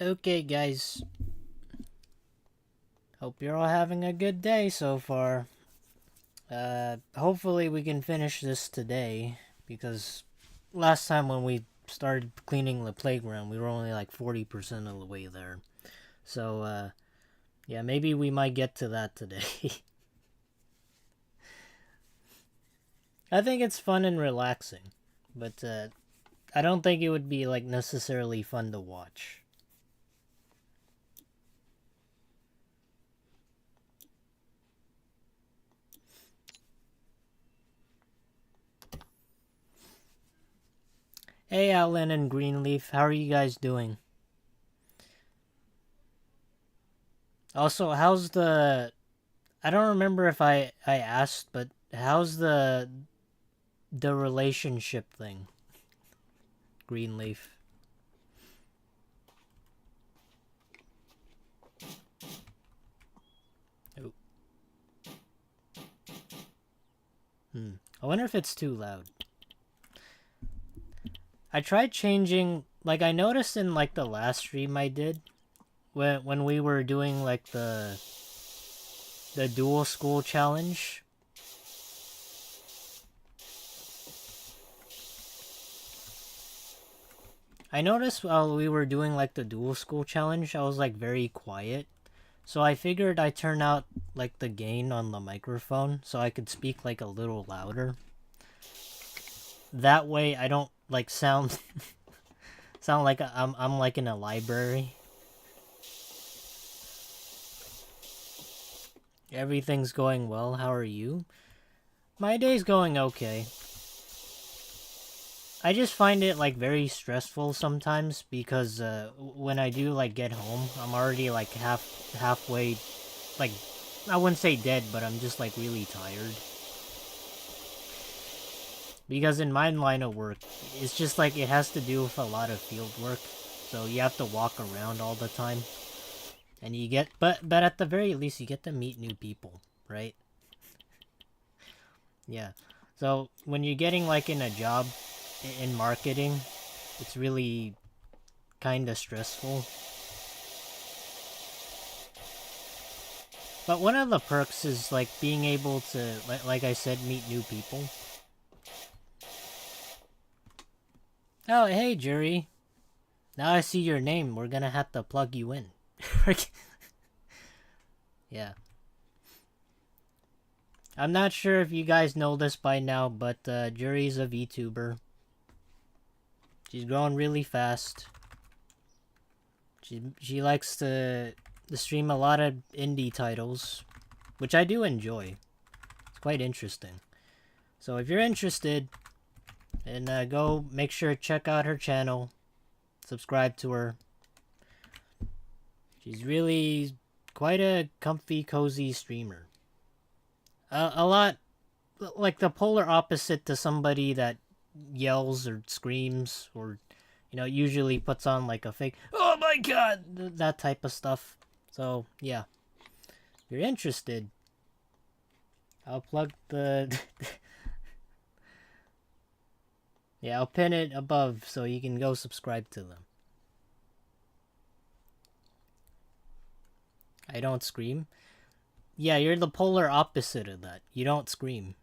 Okay, guys. Hope you're all having a good day so far. Hopefully we can finish this today because last time when we started cleaning the playground, we were only like 40% of the way there. So, yeah, maybe we might get to that today. I think it's fun and relaxing, but I don't think it would be like necessarily fun to watch. Hey, Alan and Greenleaf, how are you guys doing? Also, how's the I don't remember if I asked, but how's the relationship thing, Greenleaf? Oh, I wonder if it's too loud. I tried changing, like I noticed in like the last stream I did, when we were doing like the dual school challenge. I noticed while we were doing like the dual school challenge, I was like very quiet. So I figured I'd turn out like the gain on the microphone so I could speak like a little louder. That way I don't like sound like I'm like in a library. Everything's going well. How are you? My day's going okay. I just find it like very stressful sometimes because when I do like get home, I'm already like halfway, like I wouldn't say dead, but I'm just like really tired. Because in my line of work, it's just like it has to do with a lot of field work, so you have to walk around all the time, and you get but at the very least you get to meet new people, right? Yeah. So when you're getting like in a job in marketing, it's really kind of stressful. But one of the perks is like being able to, like I said, meet new people. Oh, hey, Jury. Now I see your name. We're gonna have to plug you in. Yeah. I'm not sure if you guys know this by now, but Jury's a VTuber. She's growing really fast. She likes to stream a lot of indie titles, which I do enjoy. It's quite interesting. So if you're interested, and go make sure to check out her channel, subscribe to her. She's really quite a comfy, cozy streamer. A lot like the polar opposite to somebody that yells or screams or usually puts on like a fake "oh my god" that type of stuff. So yeah, if you're interested, I'll plug the yeah, I'll pin it above so you can go subscribe to them. I don't scream. Yeah, you're the polar opposite of that. You don't scream.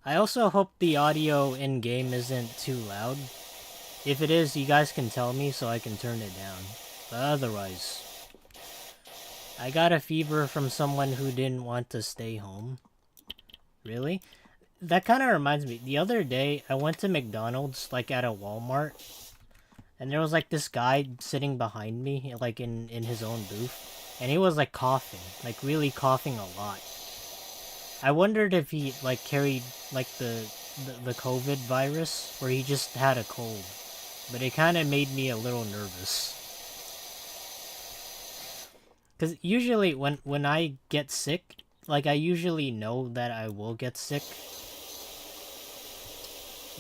I also hope the audio in game isn't too loud. If it is, you guys can tell me so I can turn it down. But otherwise, I got a fever from someone who didn't want to stay home. Really? That kind of reminds me. The other day, I went to McDonald's, like at a Walmart, and there was like this guy sitting behind me, like in his own booth, and he was like coughing, like really coughing a lot. I wondered if he like carried like the COVID virus, or he just had a cold. But it kind of made me a little nervous. Because usually when I get sick, like I usually know that I will get sick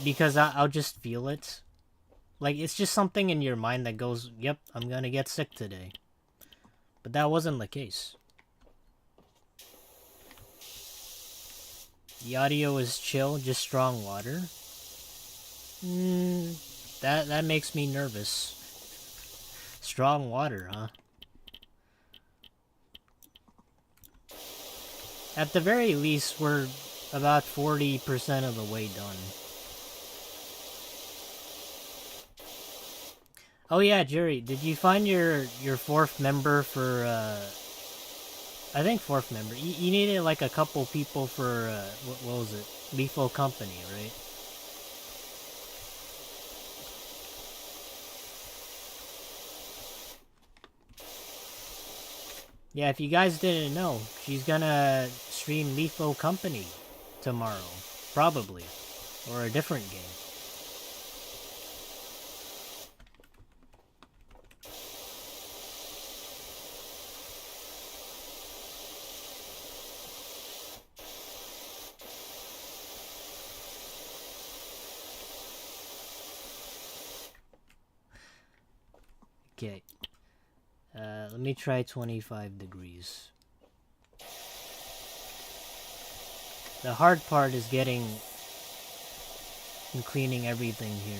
because I'll just feel it. Like it's just something in your mind that goes, "Yep, I'm gonna get sick today." But that wasn't the case. The audio is chill, just strong water. That makes me nervous. Strong water, huh? At the very least, we're about 40% of the way done. Oh yeah, Jerry, did you find your fourth member for, I think fourth member. You needed like a couple people for, what was it? Lethal Company, right? Yeah, if you guys didn't know, she's gonna stream Lethal Company tomorrow. Probably. Or a different game. Okay. Let me try 25 degrees. The hard part is getting and cleaning everything here.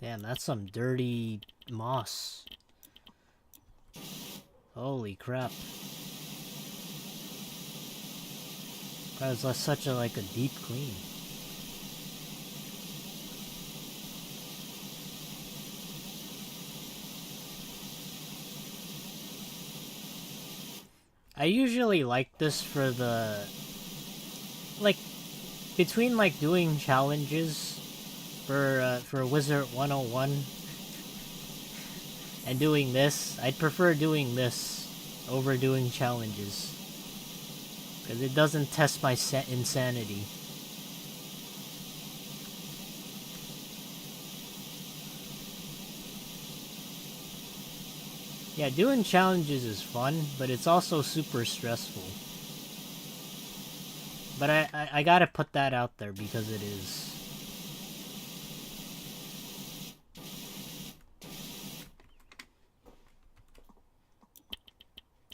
Damn, that's some dirty moss. Holy crap. That was such a like a deep clean. I usually like this for the like between like doing challenges for Wizard 101 and doing this. I'd prefer doing this over doing challenges because it doesn't test my insanity. Yeah, doing challenges is fun, but it's also super stressful. But I gotta put that out there because it is.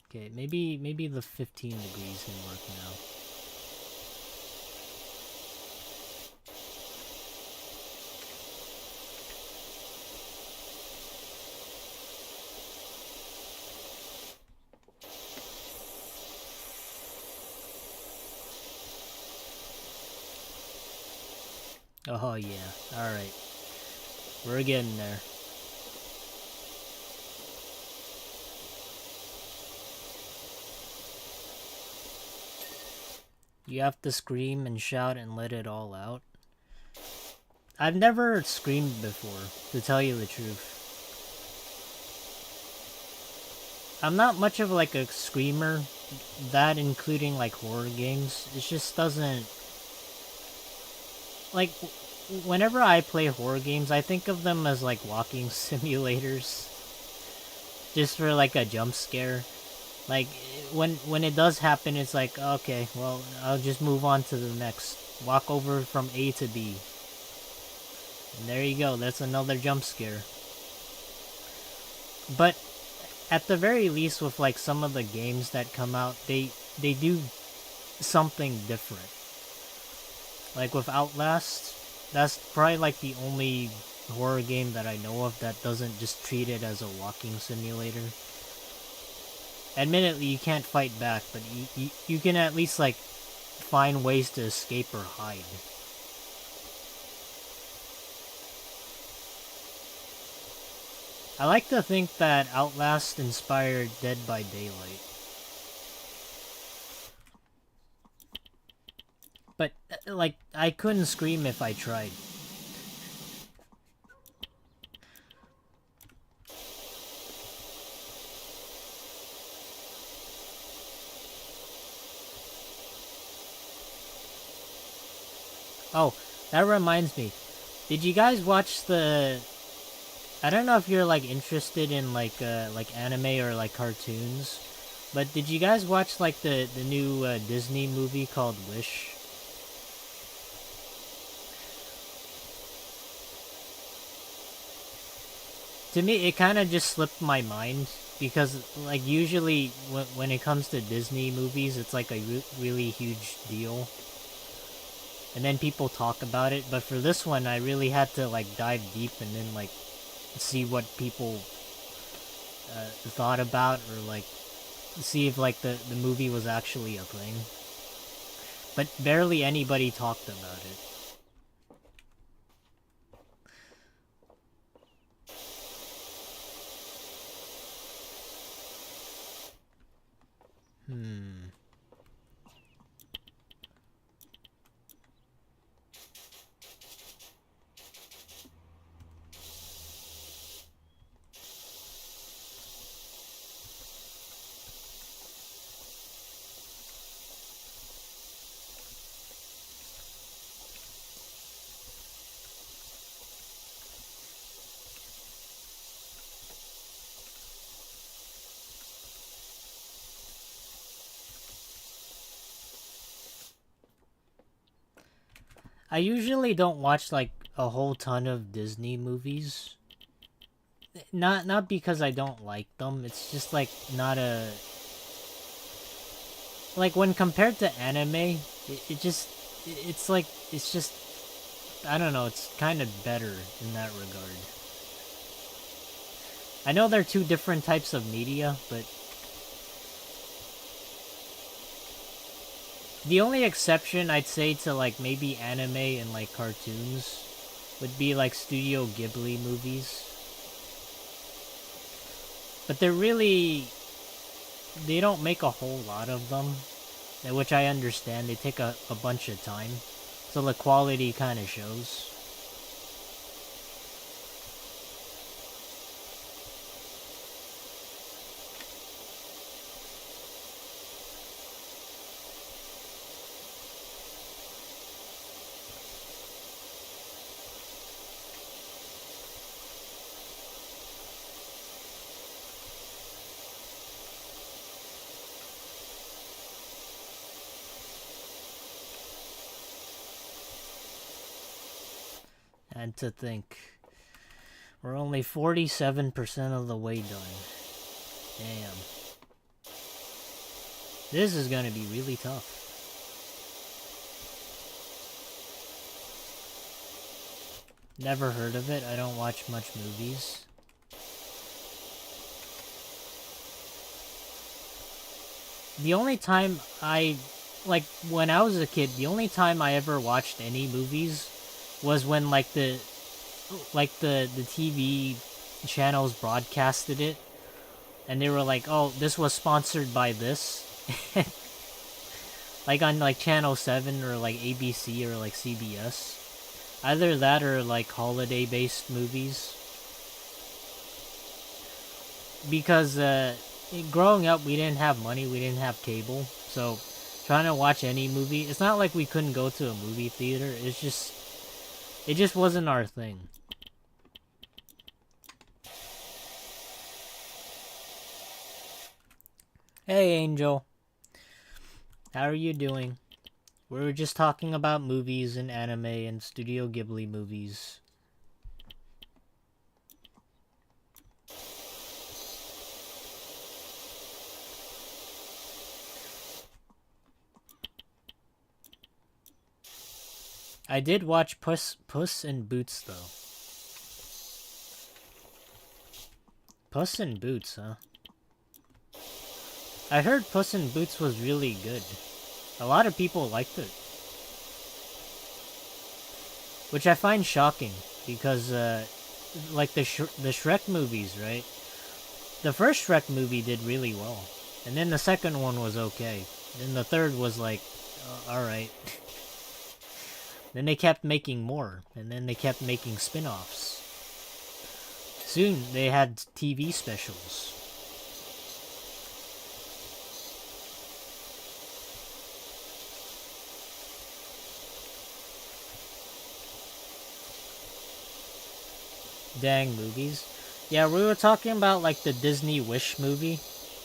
Okay, maybe the 15 degrees can work now. Oh yeah, alright. We're getting there. You have to scream and shout and let it all out. I've never screamed before, to tell you the truth. I'm not much of like a screamer, that including like horror games. It just doesn't... Like, whenever I play horror games, I think of them as like walking simulators. Just for like a jump scare. Like, when it does happen, it's like, okay, well, I'll just move on to the next. Walk over from A to B. And there you go, that's another jump scare. But, at the very least, with like some of the games that come out, they do something different. Like with Outlast, that's probably like the only horror game that I know of that doesn't just treat it as a walking simulator. Admittedly, you can't fight back, but you can at least, like, find ways to escape or hide. I like to think that Outlast inspired Dead by Daylight. But, like, I couldn't scream if I tried. Oh, that reminds me. Did you guys watch the... I don't know if you're like interested in like anime or like cartoons, but did you guys watch like the new Disney movie called Wish? To me, it kind of just slipped my mind because, like, usually when it comes to Disney movies, it's like a really huge deal. And then people talk about it, but for this one, I really had to, like, dive deep and then, like, see what people thought about, or, like, see if, like, the movie was actually a thing. But barely anybody talked about it. I usually don't watch, like, a whole ton of Disney movies. Not because I don't like them, it's just, like, not a... Like, when compared to anime, it just... It's like, it's just... I don't know, it's kind of better in that regard. I know they're two different types of media, but... The only exception I'd say to, like, maybe anime and, like, cartoons would be, like, Studio Ghibli movies. But they're really... They don't make a whole lot of them, which I understand. They take a bunch of time, so the quality kind of shows. And to think, we're only 47% of the way done. Damn. This is gonna be really tough. Never heard of it. I don't watch much movies. The only time like, when I was a kid, the only time I ever watched any movies was when, like, the TV channels broadcasted it, and they were like, oh, this was sponsored by this. Like, on, like, Channel 7 or, like, ABC or, like, CBS. Either that or, like, holiday-based movies. Because, growing up, we didn't have money, we didn't have cable, so trying to watch any movie, it's not like we couldn't go to a movie theater, it just wasn't our thing. Hey, Angel. How are you doing? We were just talking about movies and anime and Studio Ghibli movies. I did watch Puss in Boots, though. Puss in Boots, huh? I heard Puss in Boots was really good. A lot of people liked it. Which I find shocking, because, like, the Shrek movies, right? The first Shrek movie did really well. And then the second one was okay. Then the third was like, alright. Then they kept making more, and then they kept making spin-offs. Soon, they had TV specials. Dang movies. Yeah, we were talking about, like, the Disney Wish movie,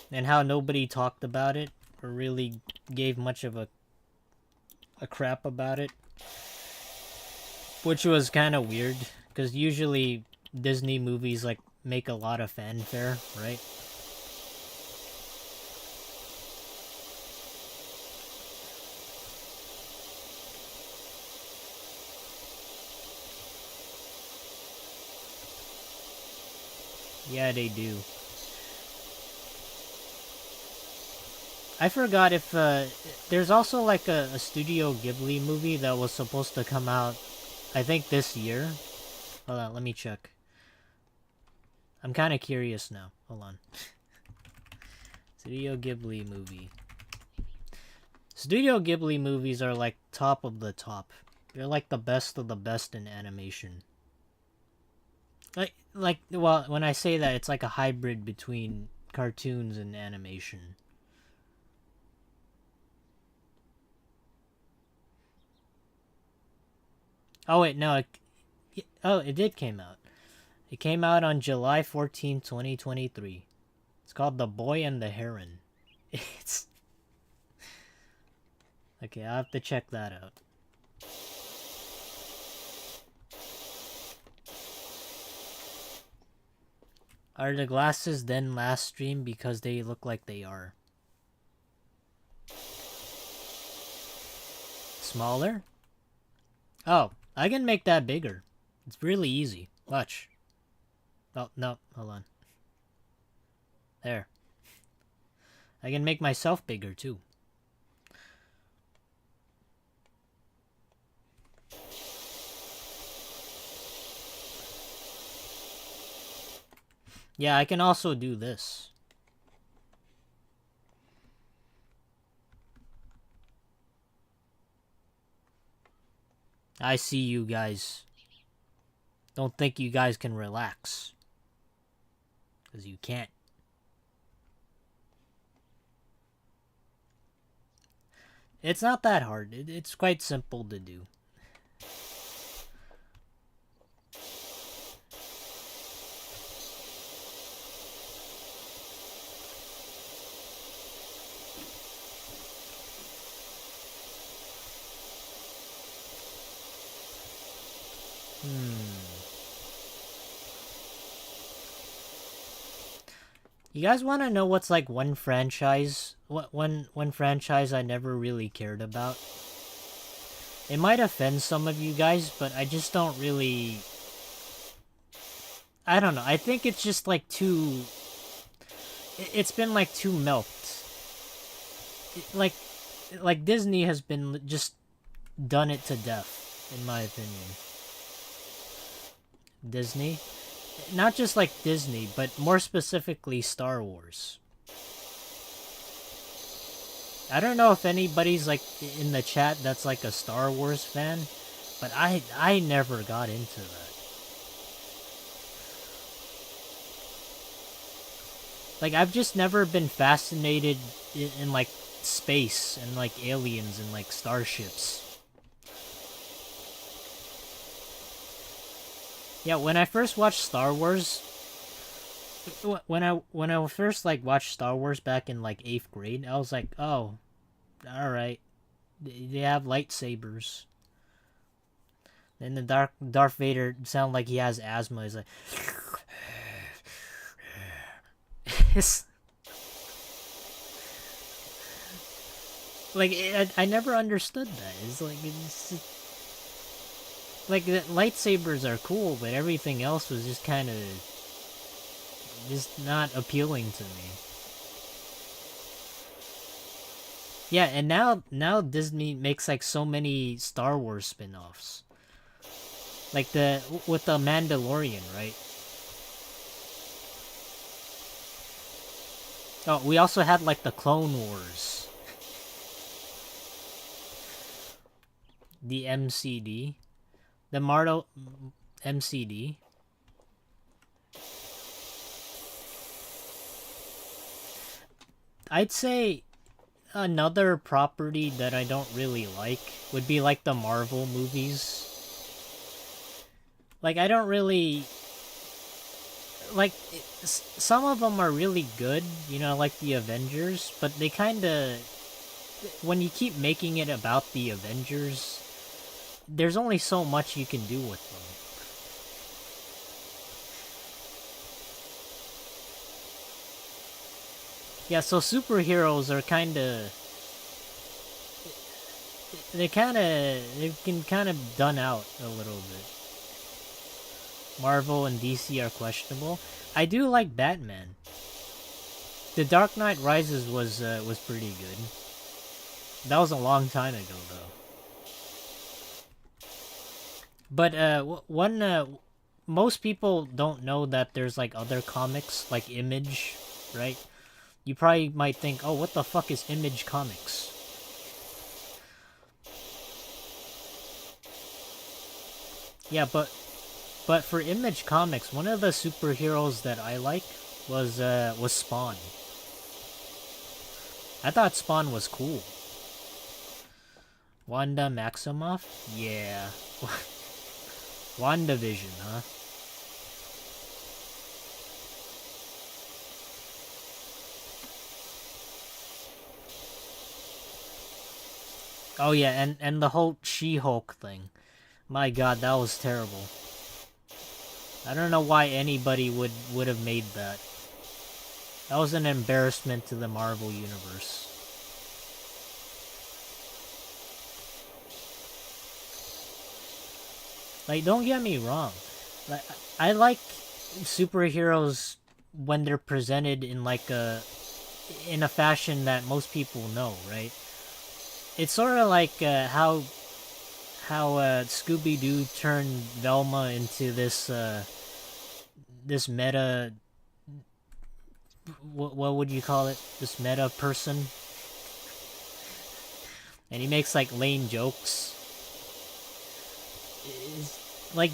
and how nobody talked about it, or really gave much of a crap about it. Which was kind of weird, because usually Disney movies, like, make a lot of fanfare, right? Yeah, they do. I forgot if there's also like a Studio Ghibli movie that was supposed to come out, I think this year. Hold on, let me check. I'm kind of curious now. Hold on. Studio Ghibli movie. Studio Ghibli movies are like top of the top. They're like the best of the best in animation. Well, when I say that, it's like a hybrid between cartoons and animation. Oh wait, no. It did came out. It came out on July 14th, 2023. It's called The Boy and the Heron. It's... Okay, I'll have to check that out. Are the glasses then last stream because they look like they are? Smaller? Oh, I can make that bigger. It's really easy. Watch. Oh, no, hold on. There. I can make myself bigger, too. Yeah, I can also do this. I see you guys. Don't think you guys can relax. Because you can't. It's not that hard. It's quite simple to do. You guys want to know what's like one franchise? One franchise I never really cared about? It might offend some of you guys, but I just don't really... I don't know. I think it's just like too... It's been like too milked. Like Disney has been just done it to death, in my opinion. Disney? Not just like Disney, but more specifically Star Wars. I don't know if anybody's like in the chat that's like a Star Wars fan, but I never got into that. Like I've just never been fascinated in like space and like aliens and like starships. Yeah, when I first watched Star Wars, when I first like watched Star Wars back in like 8th grade, I was like, oh, all right, they have lightsabers. Then the Darth Vader sound like he has asthma. He's like, it's like I never understood that. It's like like the lightsabers are cool, but everything else was just kind of just not appealing to me. Yeah, and now Disney makes like so many Star Wars spin-offs. Like with the Mandalorian, right? Oh, we also had like the Clone Wars. The MCD. The Marvel MCD. I'd say another property that I don't really like would be like the Marvel movies. Like I don't really like some of them are really good, you know, like the Avengers, but they kind of when you keep making it about the Avengers, there's only so much you can do with them. Yeah, so superheroes are they've been kind of done out a little bit. Marvel and DC are questionable. I do like Batman. The Dark Knight Rises was pretty good. That was a long time ago though. But most people don't know that there's like other comics like Image, right? You probably might think, "Oh, what the fuck is Image Comics?" Yeah, but for Image Comics, one of the superheroes that I like was Spawn. I thought Spawn was cool. Wanda Maximoff? Yeah. WandaVision, huh? Oh yeah, and the whole She-Hulk thing. My god, that was terrible. I don't know why anybody would have made that. That was an embarrassment to the Marvel universe. Like, don't get me wrong. Like, I like superheroes when they're presented in like in a fashion that most people know, right? It's sort of like how Scooby-Doo turned Velma into this meta, what would you call it? This meta person, and he makes like lame jokes. Like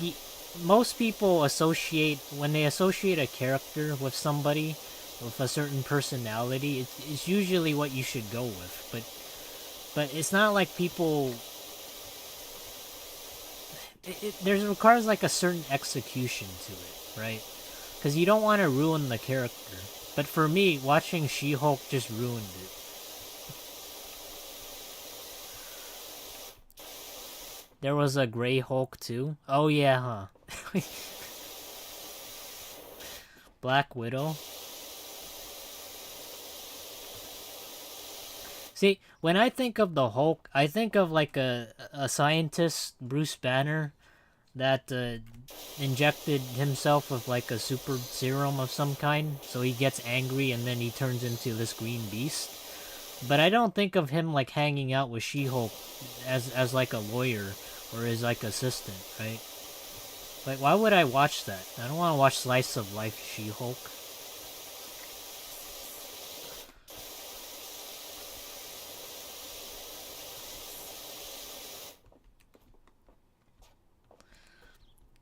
most people associate when they associate a character with somebody with a certain personality, it's usually what you should go with. But it's not like people. There requires like a certain execution to it, right? Because you don't want to ruin the character. But for me, watching She-Hulk just ruined it. There was a Grey Hulk too. Oh yeah, huh? Black Widow. See, when I think of the Hulk, I think of like a scientist, Bruce Banner, that injected himself with like a super serum of some kind, so he gets angry and then he turns into this green beast. But I don't think of him like hanging out with She-Hulk as like a lawyer or his like assistant, right? Like, why would I watch that? I don't want to watch slice of life She-Hulk.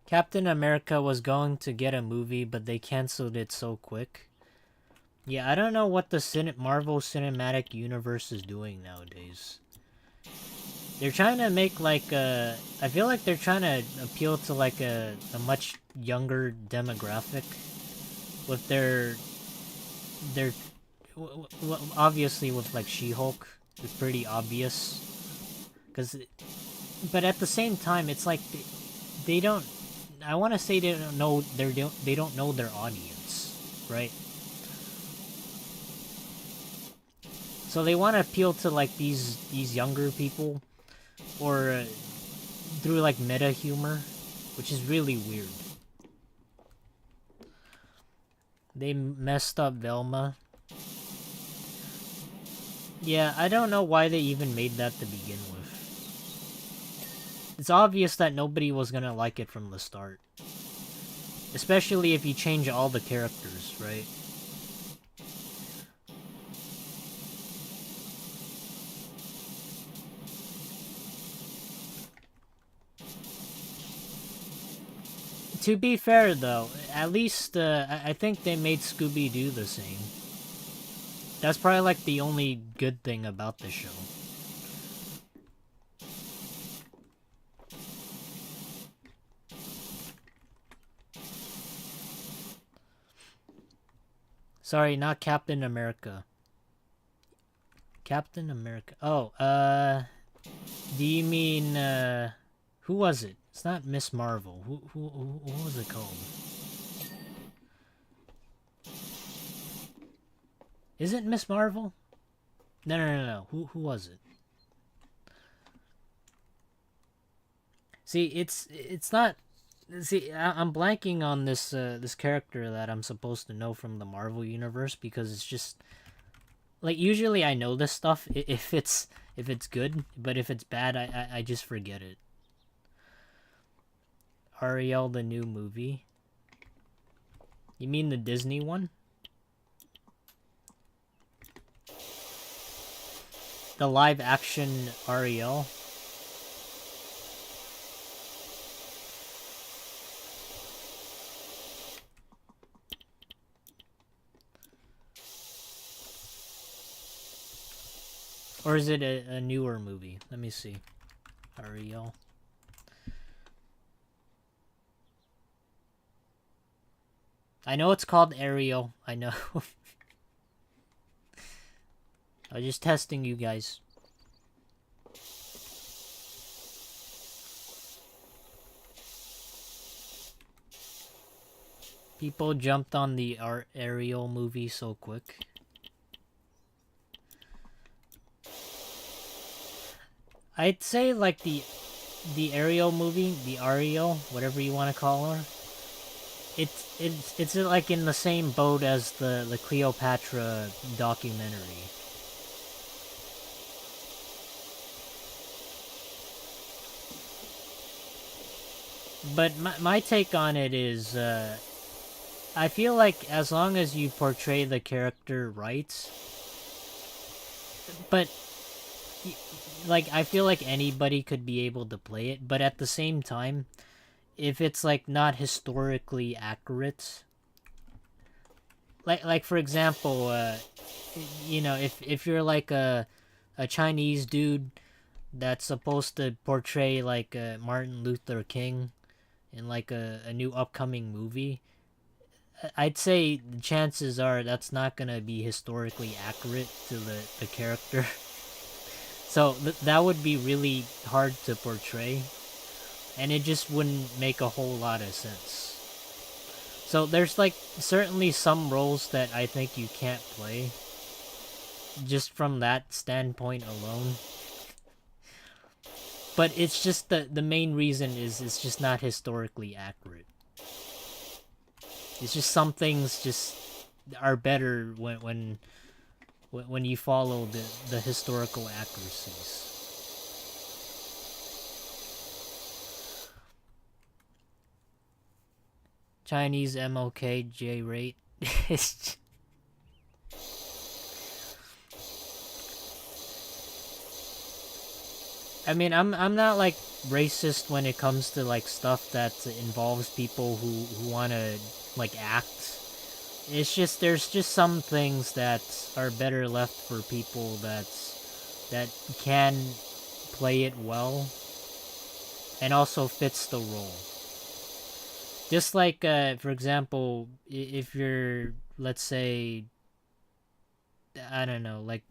Captain America was going to get a movie, but they canceled it so quick. Yeah, I don't know what the Marvel Cinematic Universe is doing nowadays. They're trying to make like a... I feel like they're trying to appeal to like a much younger demographic with their obviously with like She-Hulk. It's pretty obvious. But at the same time, it's like they don't... I want to say they don't know they don't know their audience, right? So they want to appeal to like these younger people, or through like meta humor, which is really weird. They messed up Velma. Yeah, I don't know why they even made that to begin with. It's obvious that nobody was gonna like it from the start. Especially if you change all the characters, right? To be fair, though, at least I think they made Scooby-Doo the same. That's probably like the only good thing about the show. Sorry, not Captain America. Captain America. Oh, do you mean, who was it? It's not Miss Marvel. What was it called? Is it Miss Marvel? No. Who was it? See, it's not. See, I'm blanking on this character that I'm supposed to know from the Marvel universe because it's just like usually I know this stuff if it's good, but if it's bad, I just forget it. Ariel, the new movie. You mean the Disney one? The live action Ariel? Or is it a newer movie? Let me see. Ariel. I know it's called Ariel. I know. I'm just testing you guys. People jumped on the Ariel movie so quick. I'd say like the Ariel movie, the Ariel, whatever you want to call her. It's like in the same boat as the Cleopatra documentary. But my take on it is, I feel like as long as you portray the character right, but like I feel like anybody could be able to play it, but at the same time, if it's like not historically accurate, like for example, you know, if you're like a Chinese dude that's supposed to portray like Martin Luther King in like a new upcoming movie, I'd say the chances are that's not gonna be historically accurate to the character. So that would be really hard to portray, and it just wouldn't make a whole lot of sense. So there's like certainly some roles that I think you can't play just from that standpoint alone. But it's just the main reason is it's just not historically accurate. It's just some things just are better when you follow the historical accuracies. Chinese MOK J rate. I mean, I'm not like racist when it comes to like stuff that involves people who want to like act. It's just there's just some things that are better left for people that can play it well and also fits the role. Just like for example, if you're, let's say, I don't know, like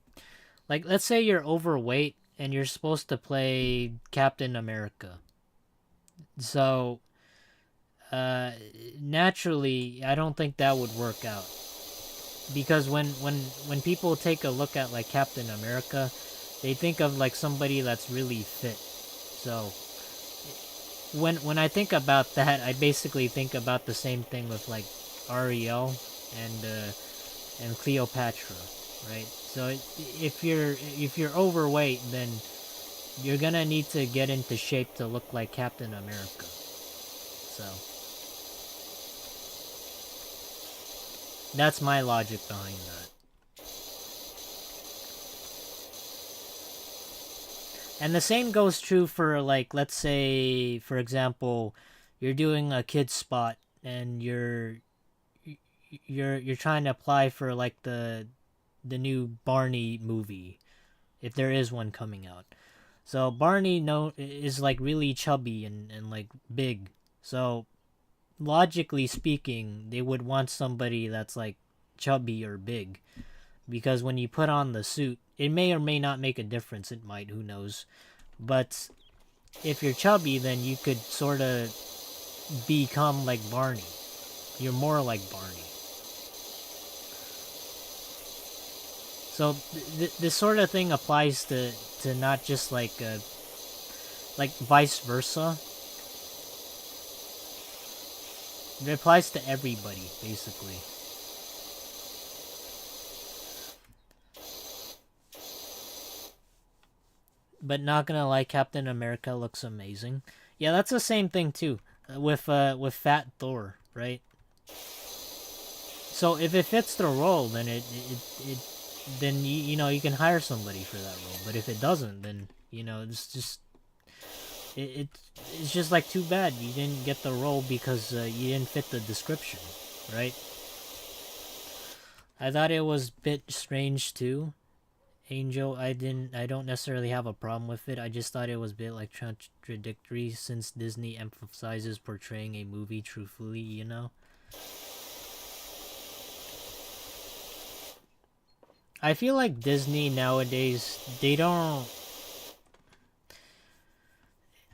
let's say you're overweight and you're supposed to play Captain America. So naturally, I don't think that would work out because when people take a look at like Captain America, they think of like somebody that's really fit. So when I think about that, I basically think about the same thing with like Ariel and Cleopatra, right? So if you're overweight, then you're gonna need to get into shape to look like Captain America. So that's my logic behind that. And the same goes true for like, let's say for example, you're doing a kid spot and you're trying to apply for like the new Barney movie, if there is one coming out. So Barney is like really chubby and like big. So logically speaking, they would want somebody that's like chubby or big, because when you put on the suit, it may or may not make a difference. It might, who knows. But if you're chubby, then you could sort of become like Barney. You're more like Barney. So this sort of thing applies to not just like vice versa. It applies to everybody, basically. But not gonna lie, Captain America looks amazing. Yeah, that's the same thing too with Fat Thor, right? So if it fits the role, then it then you know you can hire somebody for that role. But if it doesn't, then you know it's just it it's just like too bad you didn't get the role because you didn't fit the description, right? I thought it was a bit strange too. Angel, I don't necessarily have a problem with it. I just thought it was a bit like contradictory since Disney emphasizes portraying a movie truthfully, you know? I feel like Disney nowadays, they don't...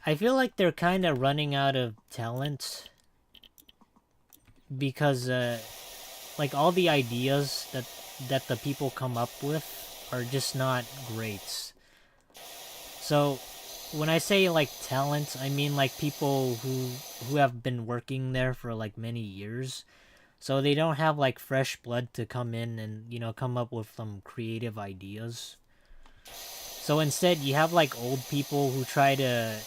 I feel like they're kind of running out of talent because, like, all the ideas that the people come up with are just not great. So, when I say, like, talent, I mean, like, people who have been working there for, like, many years. So they don't have, like, fresh blood to come in and, you know, come up with some creative ideas. So instead, you have, like, old people who try to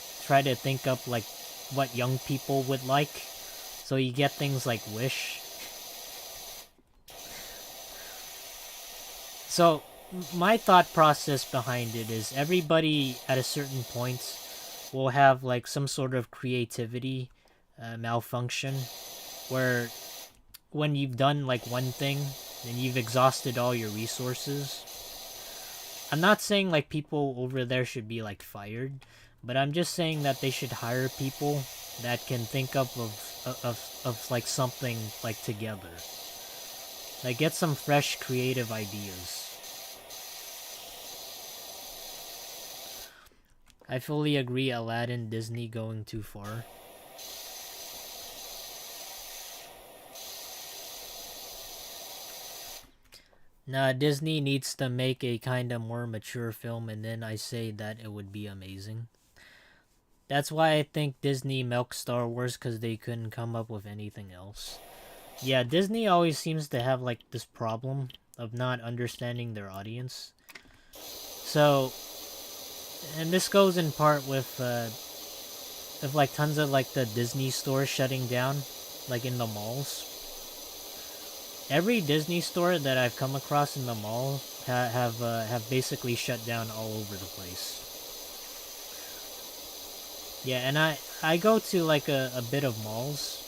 think up, like, what young people would like. So you get things like Wish. So my thought process behind it is everybody at a certain point will have like some sort of creativity malfunction where when you've done like one thing and you've exhausted all your resources. I'm not saying like people over there should be like fired, but I'm just saying that they should hire people that can think up of like something like together. Like get some fresh creative ideas. I fully agree Aladdin Disney going too far. Nah, Disney needs to make a kinda more mature film and then I say that it would be amazing. That's why I think Disney milked Star Wars because they couldn't come up with anything else. Yeah, Disney always seems to have like this problem of not understanding their audience. So, and this goes in part with like tons of like the Disney stores shutting down, like in the malls. Every Disney store that I've come across in the mall have basically shut down all over the place. Yeah, and I go to like a bit of malls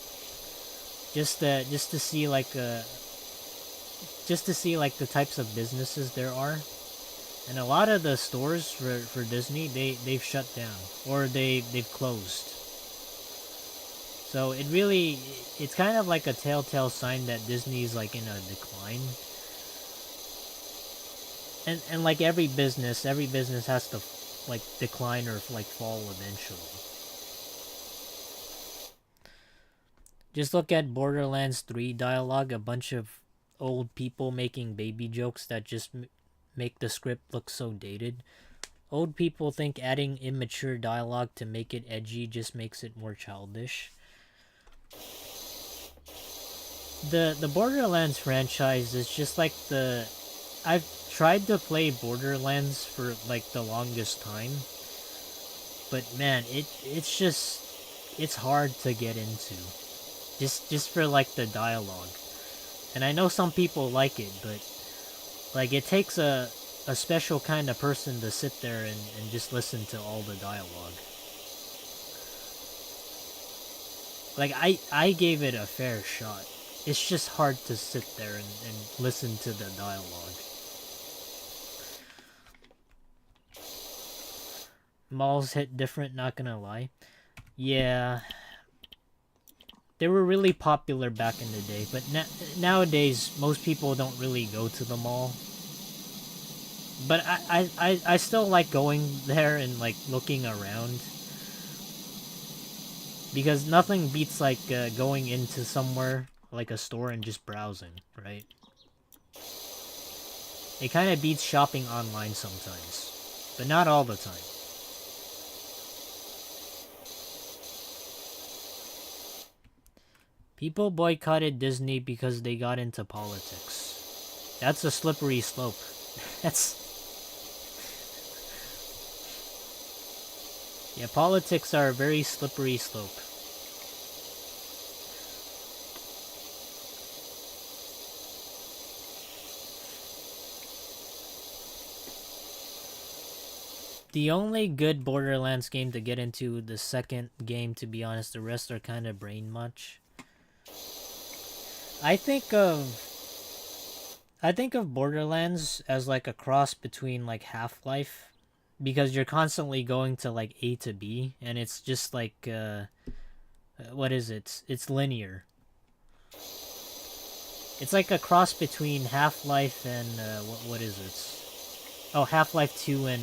just to see like the types of businesses there are. And a lot of the stores for Disney they've shut down or they've closed. So it's kind of like a telltale sign that Disney's like in a decline. And like every business has to like decline or like fall eventually. Just look at Borderlands 3 dialogue, a bunch of old people making baby jokes that just make the script look so dated. Old people think adding immature dialogue to make it edgy just makes it more childish. The Borderlands franchise is just like I've tried to play Borderlands for like the longest time, but man, it's hard to get into. Just for like the dialogue. And I know some people like it, but like it takes a special kind of person to sit there and just listen to all the dialogue. Like I gave it a fair shot. It's just hard to sit there and listen to the dialogue. Malls hit different, not gonna lie. Yeah. They were really popular back in the day, but nowadays most people don't really go to the mall. But I still like going there and like looking around. Because nothing beats like going into somewhere like a store and just browsing, right? It kind of beats shopping online sometimes, but not all the time. People boycotted Disney because they got into politics. That's a slippery slope. That's... Yeah, politics are a very slippery slope. The only good Borderlands game to get into, the second game, to be honest. The rest are kind of brain much. I think of Borderlands as like a cross between like Half-Life, because you're constantly going to like A to B, and it's just like what is it? It's linear. It's like a cross between Half-Life and what is it? Oh, Half-Life 2 and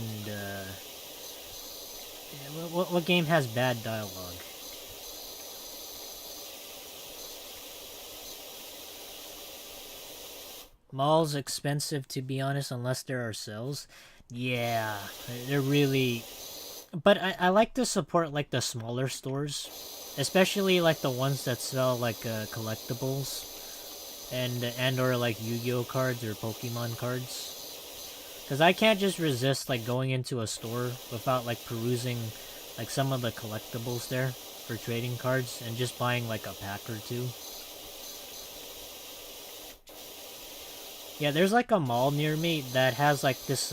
what game has bad dialogue? Malls expensive, to be honest, unless there are sales. Yeah, they're really... But I like to support like the smaller stores, especially like the ones that sell like collectibles and or like Yu-Gi-Oh cards or Pokemon cards. Because I can't just resist like going into a store without like perusing like some of the collectibles there for trading cards and just buying like a pack or two. Yeah, there's like a mall near me that has like this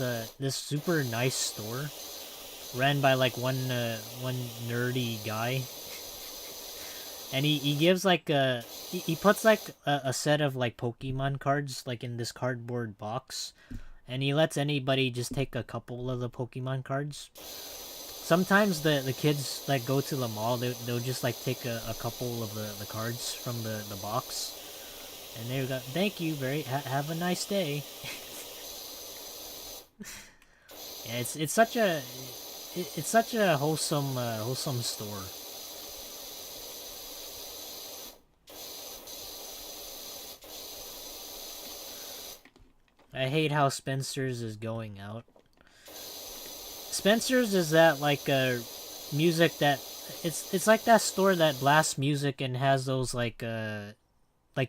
super nice store ran by like one nerdy guy. And he gives like he puts like a set of like Pokemon cards like in this cardboard box, and he lets anybody just take a couple of the Pokemon cards. Sometimes the kids like go to the mall, they'll just like take a couple of the cards from the box, and they go, thank you, have a nice day. Yeah, it's such a wholesome store. I hate how Spencer's is going out. Spencer's is that like music that it's like that store that blasts music and has those like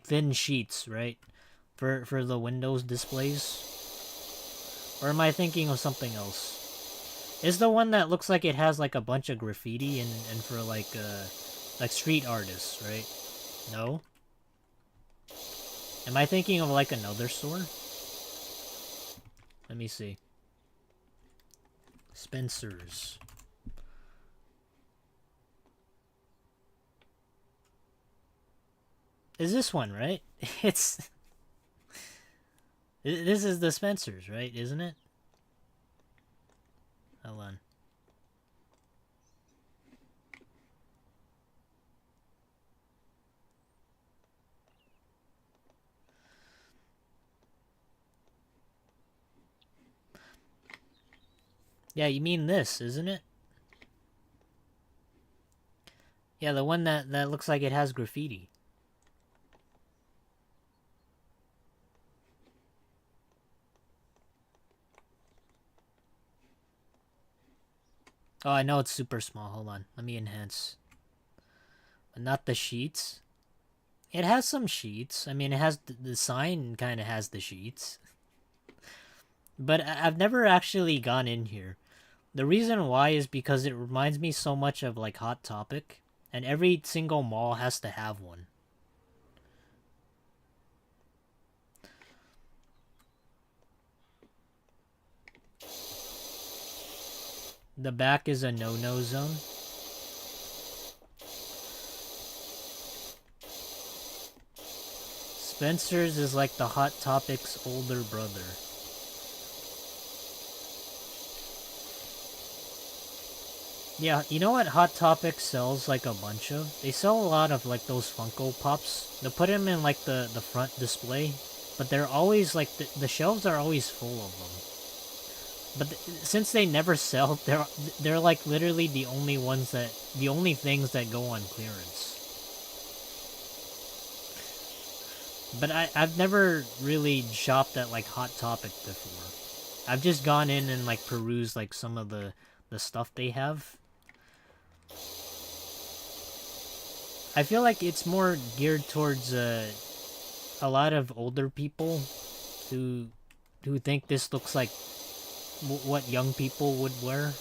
thin sheets, right? For the Windows displays. Or am I thinking of something else? Is the one that looks like it has like a bunch of graffiti and for like street artists, right? No? Am I thinking of like another store? Let me see. Spencer's. Is this one, right? It's... This is the Spencer's, right? Isn't it? Hold on. Yeah, you mean this, isn't it? Yeah, the one that looks like it has graffiti. Oh, I know it's super small. Hold on. Let me enhance. But not the sheets. It has some sheets. I mean, it has... The sign kind of has the sheets. But I've never actually gone in here. The reason why is because it reminds me so much of, like, Hot Topic. And every single mall has to have one. The back is a no-no zone. Spencer's is like the Hot Topic's older brother. Yeah, you know what Hot Topic sells like a bunch of? They sell a lot of like those Funko Pops. They put them in like the front display, but they're always like the shelves are always full of them. But since they never sell, they're like literally the only things that go on clearance. But I've never really shopped at like Hot Topic before. I've just gone in and like perused like some of the stuff they have. I feel like it's more geared towards a lot of older people who think this looks like what young people would wear.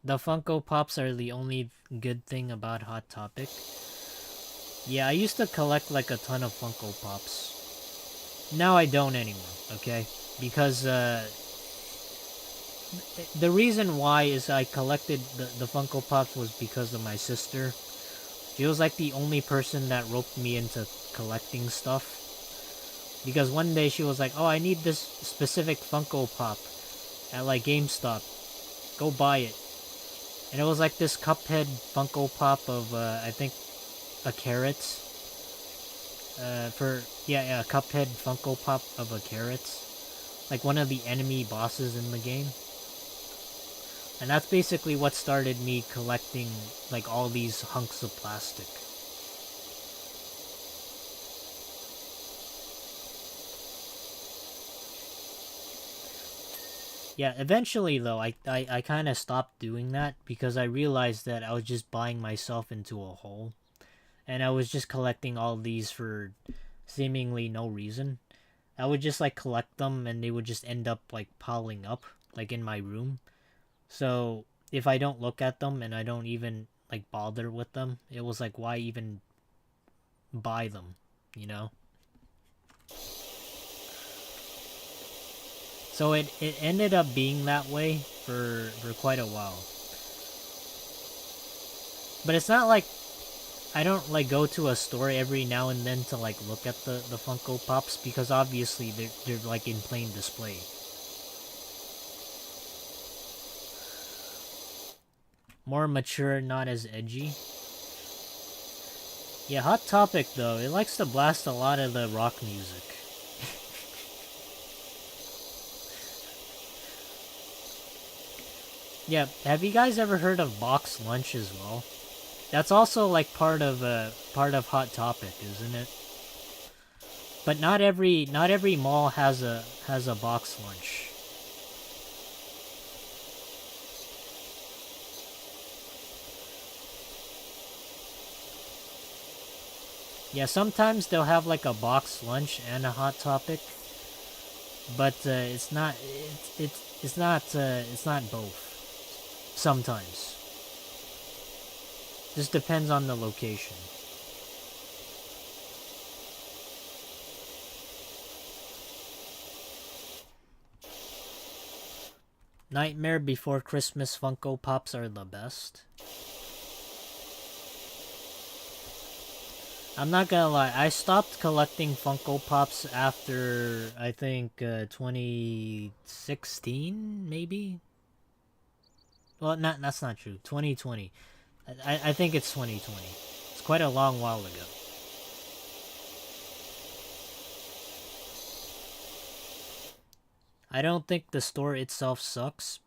The Funko Pops are the only good thing about Hot Topic. Yeah, I used to collect like a ton of Funko Pops. Now I don't anymore, okay? Because the reason why is I collected the Funko Pops was because of my sister. She was like the only person that roped me into collecting stuff. Because one day she was like, oh, I need this specific Funko Pop at like GameStop. Go buy it. And it was like this Cuphead Funko Pop of, I think, a carrot. A Cuphead Funko Pop of a carrot. Like one of the enemy bosses in the game. And that's basically what started me collecting like all these hunks of plastic. Yeah, eventually though, I kind of stopped doing that because I realized that I was just buying myself into a hole. And I was just collecting all these for seemingly no reason. I would just like collect them and they would just end up like piling up like in my room. So if I don't look at them and I don't even like bother with them, it was like, why even buy them, you know? So it ended up being that way for quite a while. But it's not like I don't like go to a store every now and then to like look at the Funko Pops because obviously they're like in plain display. More mature, not as edgy. Yeah, Hot Topic though, it likes to blast a lot of the rock music. Yeah, have you guys ever heard of Box Lunch as well? That's also like part of Hot Topic, isn't it? But not every mall has a box lunch. Yeah, sometimes they'll have like a box lunch and a Hot Topic, but it's not both. Sometimes. Just depends on the location. Nightmare Before Christmas Funko Pops are the best. I'm not gonna lie, I stopped collecting Funko Pops after, I think, 2016, maybe? Well, that's not true. 2020. I think it's 2020. It's quite a long while ago. I don't think the store itself sucks.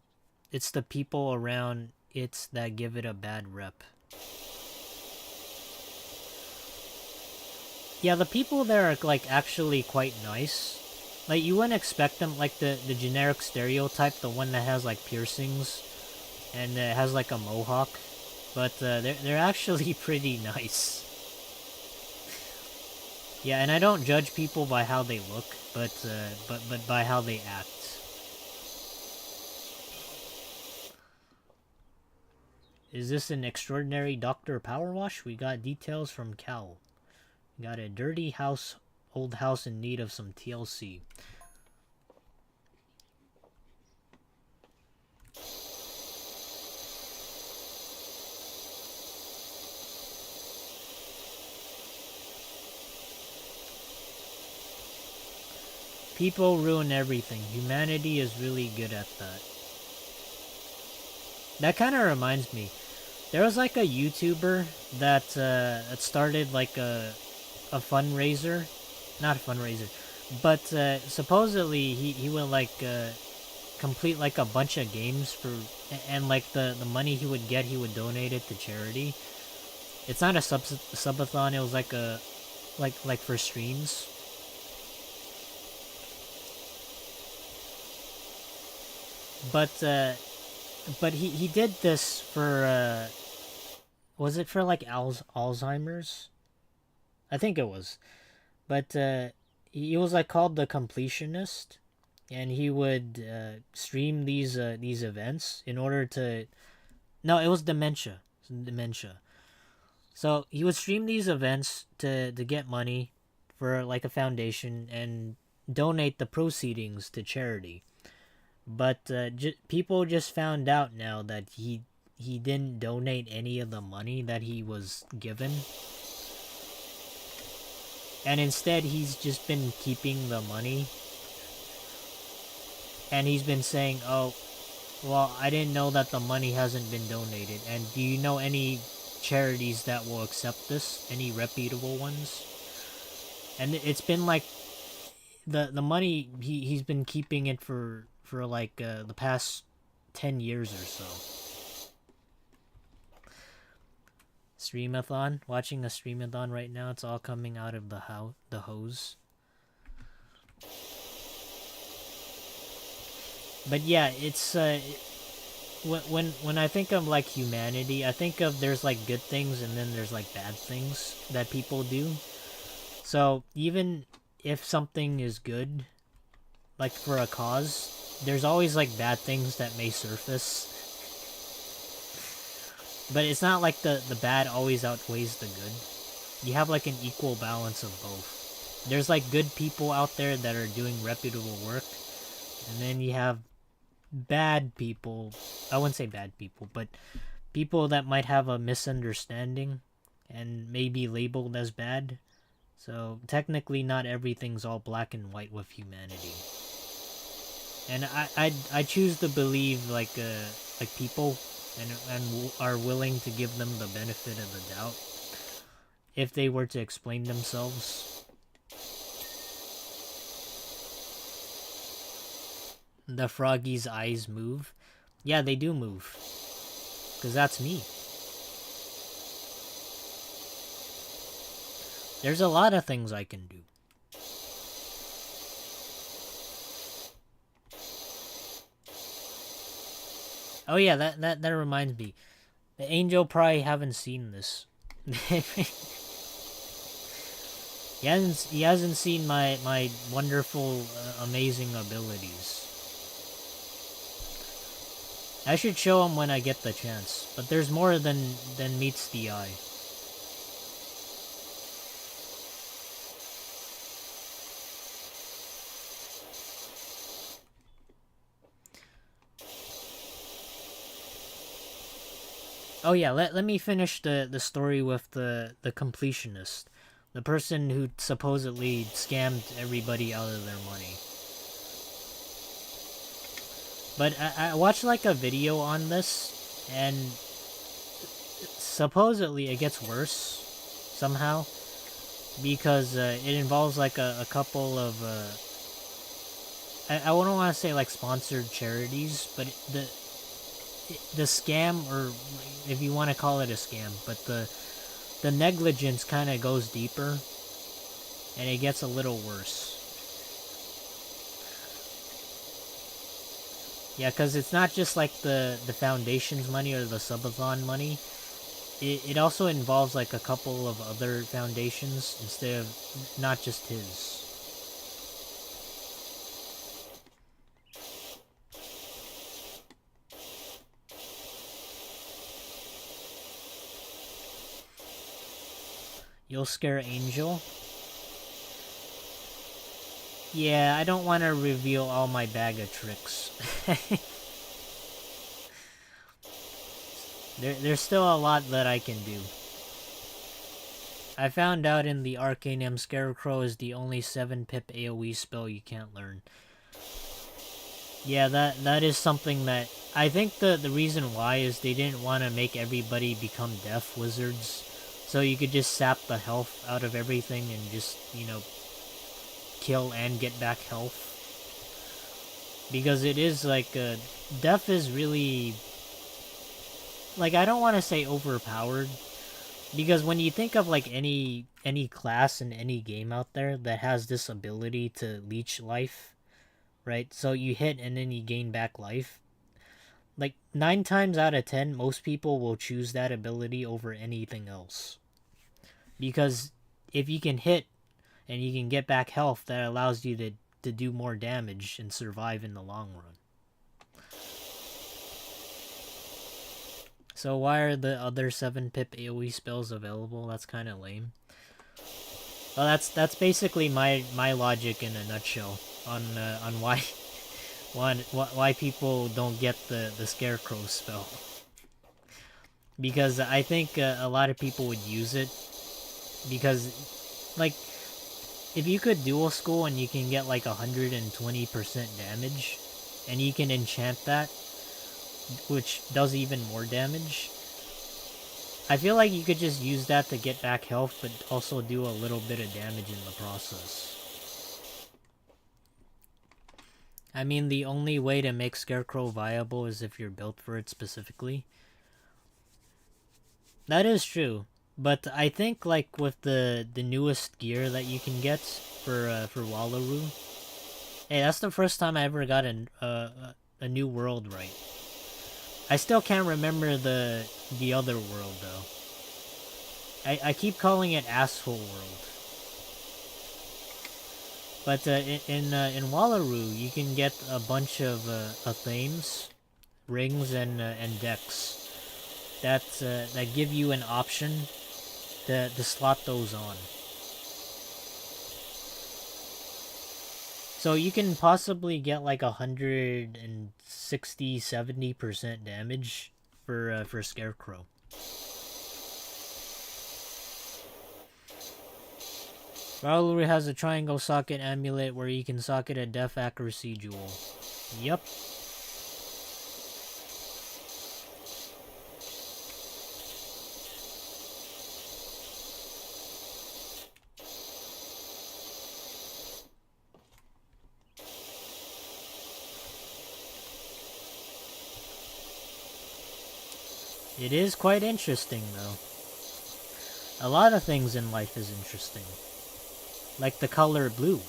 It's the people around it that give it a bad rep. Yeah, the people there are like actually quite nice. Like you wouldn't expect them, like the generic stereotype, the one that has like piercings and has like a mohawk, but they're actually pretty nice. Yeah, and I don't judge people by how they look, but by how they act. Is this an extraordinary Dr. Powerwash? We got details from Cal. We got a dirty house, old house in need of some TLC. People ruin everything. Humanity is really good at that. That kind of reminds me. There was like a YouTuber that started like a fundraiser, not a fundraiser, but supposedly he would like complete like a bunch of games for, and like the money he would get, he would donate it to charity. It's not a subathon. It was like a like for streams. But he did this for was it for like Alzheimer's? I think it was. But he was like called the completionist, and he would stream these events in order to. No, it was dementia. Dementia. So he would stream these events to get money for like a foundation and donate the proceedings to charity. But people just found out now that he didn't donate any of the money that he was given. And instead, he's just been keeping the money. And he's been saying, oh, well, I didn't know that the money hasn't been donated. And do you know any charities that will accept this? Any reputable ones? And it's been like the money, he's been keeping it for like the past 10 years or so. Streamathon, watching a streamathon right now. It's all coming out of the hose. But yeah, it's when I think of like humanity, I think of there's like good things and then there's like bad things that people do. So even if something is good, like for a cause, there's always like bad things that may surface. But it's not like the bad always outweighs the good. You have like an equal balance of both. There's like good people out there that are doing reputable work, and then you have bad people. I wouldn't say bad people, but people that might have a misunderstanding and may be labeled as bad. So technically not everything's all black and white with humanity. And I choose to believe like people and are willing to give them the benefit of the doubt if they were to explain themselves. The Froggys' eyes move. Yeah, they do move. Because that's me. There's a lot of things I can do. Oh yeah, that reminds me. The Angel probably haven't seen this. He hasn't seen my wonderful, amazing abilities. I should show him when I get the chance, but there's more than meets the eye. Oh yeah, let me finish the story with the completionist. The person who supposedly scammed everybody out of their money. But I watched like a video on this, and supposedly it gets worse somehow, because it involves like a couple of I wouldn't want to say like sponsored charities, but the scam, or if you want to call it a scam, but the negligence kind of goes deeper, and it gets a little worse. Yeah, because it's not just like the foundation's money or the subathon money. It also involves like a couple of other foundations instead of not just his. You'll scare Angel? Yeah, I don't want to reveal all my bag of tricks. There's still a lot that I can do. I found out in the Arcanum Scarecrow is the only 7-pip AoE spell you can't learn. Yeah, that is something that... I think the reason why is they didn't want to make everybody become death wizards. So you could just sap the health out of everything and just, you know, kill and get back health. Because it is like, death is really... Like, I don't want to say overpowered, Because when you think of like any class in any game out there that has this ability to leech life, right? So you hit and then you gain back life. Like 9 times out of 10, most people will choose that ability over anything else. Because if you can hit and you can get back health, that allows you to do more damage and survive in the long run. So why are the other 7-pip AoE spells available? That's kind of lame. Well, that's basically my logic in a nutshell on why why people don't get the Scarecrow spell. Because I think a lot of people would use it because, like, if you could dual school and you can get like 120% damage, and you can enchant that, which does even more damage, I feel like you could just use that to get back health, but also do a little bit of damage in the process. I mean, the only way to make Scarecrow viable is if you're built for it specifically. That is true. But I think like with the newest gear that you can get for Wallaroo, hey, that's the first time I ever got a new world right. I still can't remember the other world though. I keep calling it Asshole World. But in Wallaroo, you can get a bunch of themes, rings, and decks that give you an option to slot those on. So you can possibly get like 160-70% damage for Scarecrow. Rauluri has a triangle socket amulet where you can socket a death accuracy jewel. Yep. It is quite interesting, though. A lot of things in life is interesting. Like the color blue.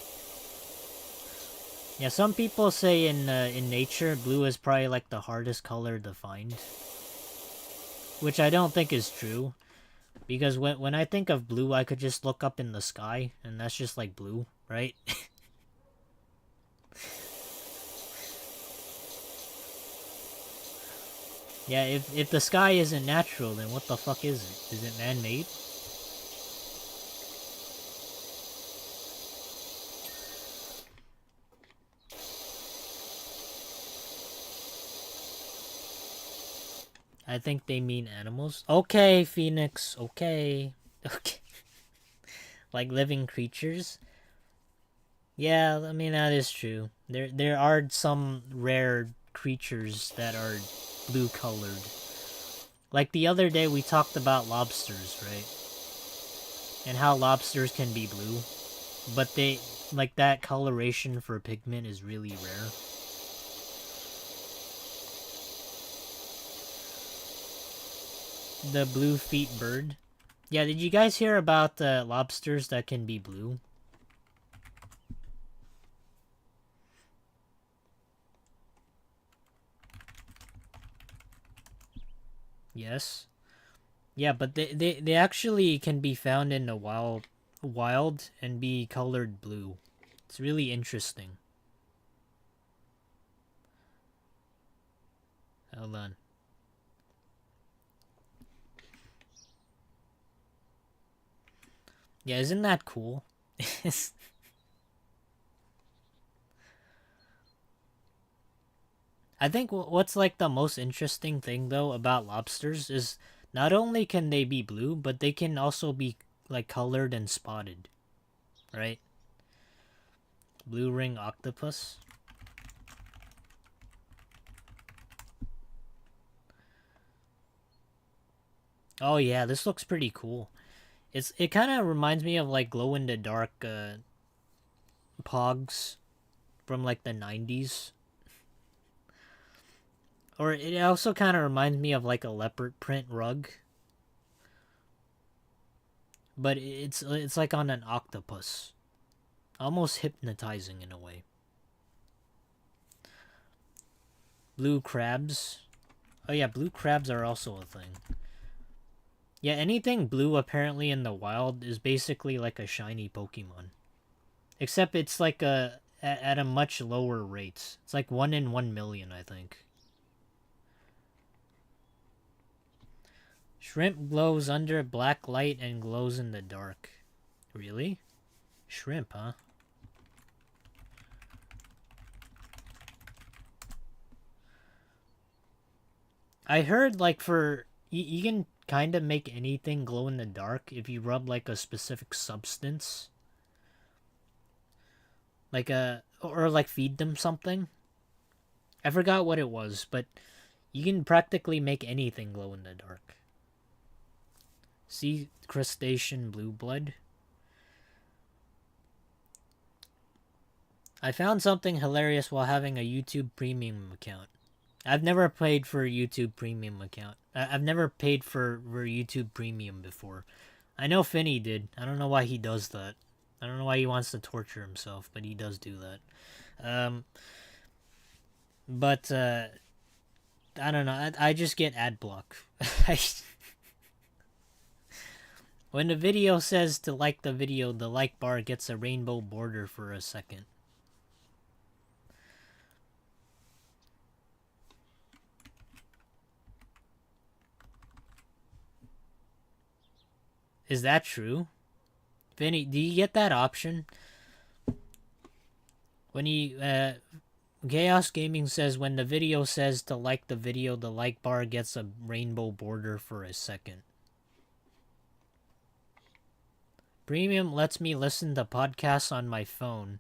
Yeah, some people say in nature, blue is probably like the hardest color to find. Which I don't think is true. Because when I think of blue, I could just look up in the sky, and that's just like blue, right? Yeah, if the sky isn't natural, then what the fuck is it? Is it man-made? I think they mean animals. Okay, Phoenix. Okay. Okay. Like living creatures. Yeah, I mean that is true. There are some rare creatures that are blue colored. Like the other day we talked about lobsters, right? And how lobsters can be blue, but they like that coloration for pigment is really rare. The blue feet bird. Yeah, did you guys hear about lobsters that can be blue? Yes. Yeah, but they actually can be found in the wild and be colored blue. It's really interesting. Hold on. Yeah, isn't that cool? I think what's like the most interesting thing though about lobsters is not only can they be blue, but they can also be like colored and spotted, right? Blue ring octopus. Oh yeah, this looks pretty cool. It kind of reminds me of like glow in the dark pogs from like the 90s. Or it also kind of reminds me of like a leopard print rug. but it's like on an octopus. Almost hypnotizing in a way. Blue crabs. Oh yeah, blue crabs are also a thing. Yeah, anything blue apparently in the wild is basically like a shiny Pokemon. Except it's like at a much lower rate. It's like 1 in 1 million, I think. Shrimp glows under black light and glows in the dark. Really? Shrimp, huh? I heard like for you can kind of make anything glow in the dark if you rub like a specific substance. Like or like feed them something. I forgot what it was, but you can practically make anything glow in the dark. Sea crustacean blue blood. I found something hilarious while having a YouTube Premium account. I've never paid for a YouTube Premium account. I've never paid for YouTube Premium before. I know Finny did. I don't know why he does that. I don't know why he wants to torture himself, but he does do that. But I don't know. I just get ad block. When the video says to like the video, the like bar gets a rainbow border for a second. Is that true? Vinny, do you get that option? When you, Chaos Gaming says when the video says to like the video, the like bar gets a rainbow border for a second. Premium lets me listen to podcasts on my phone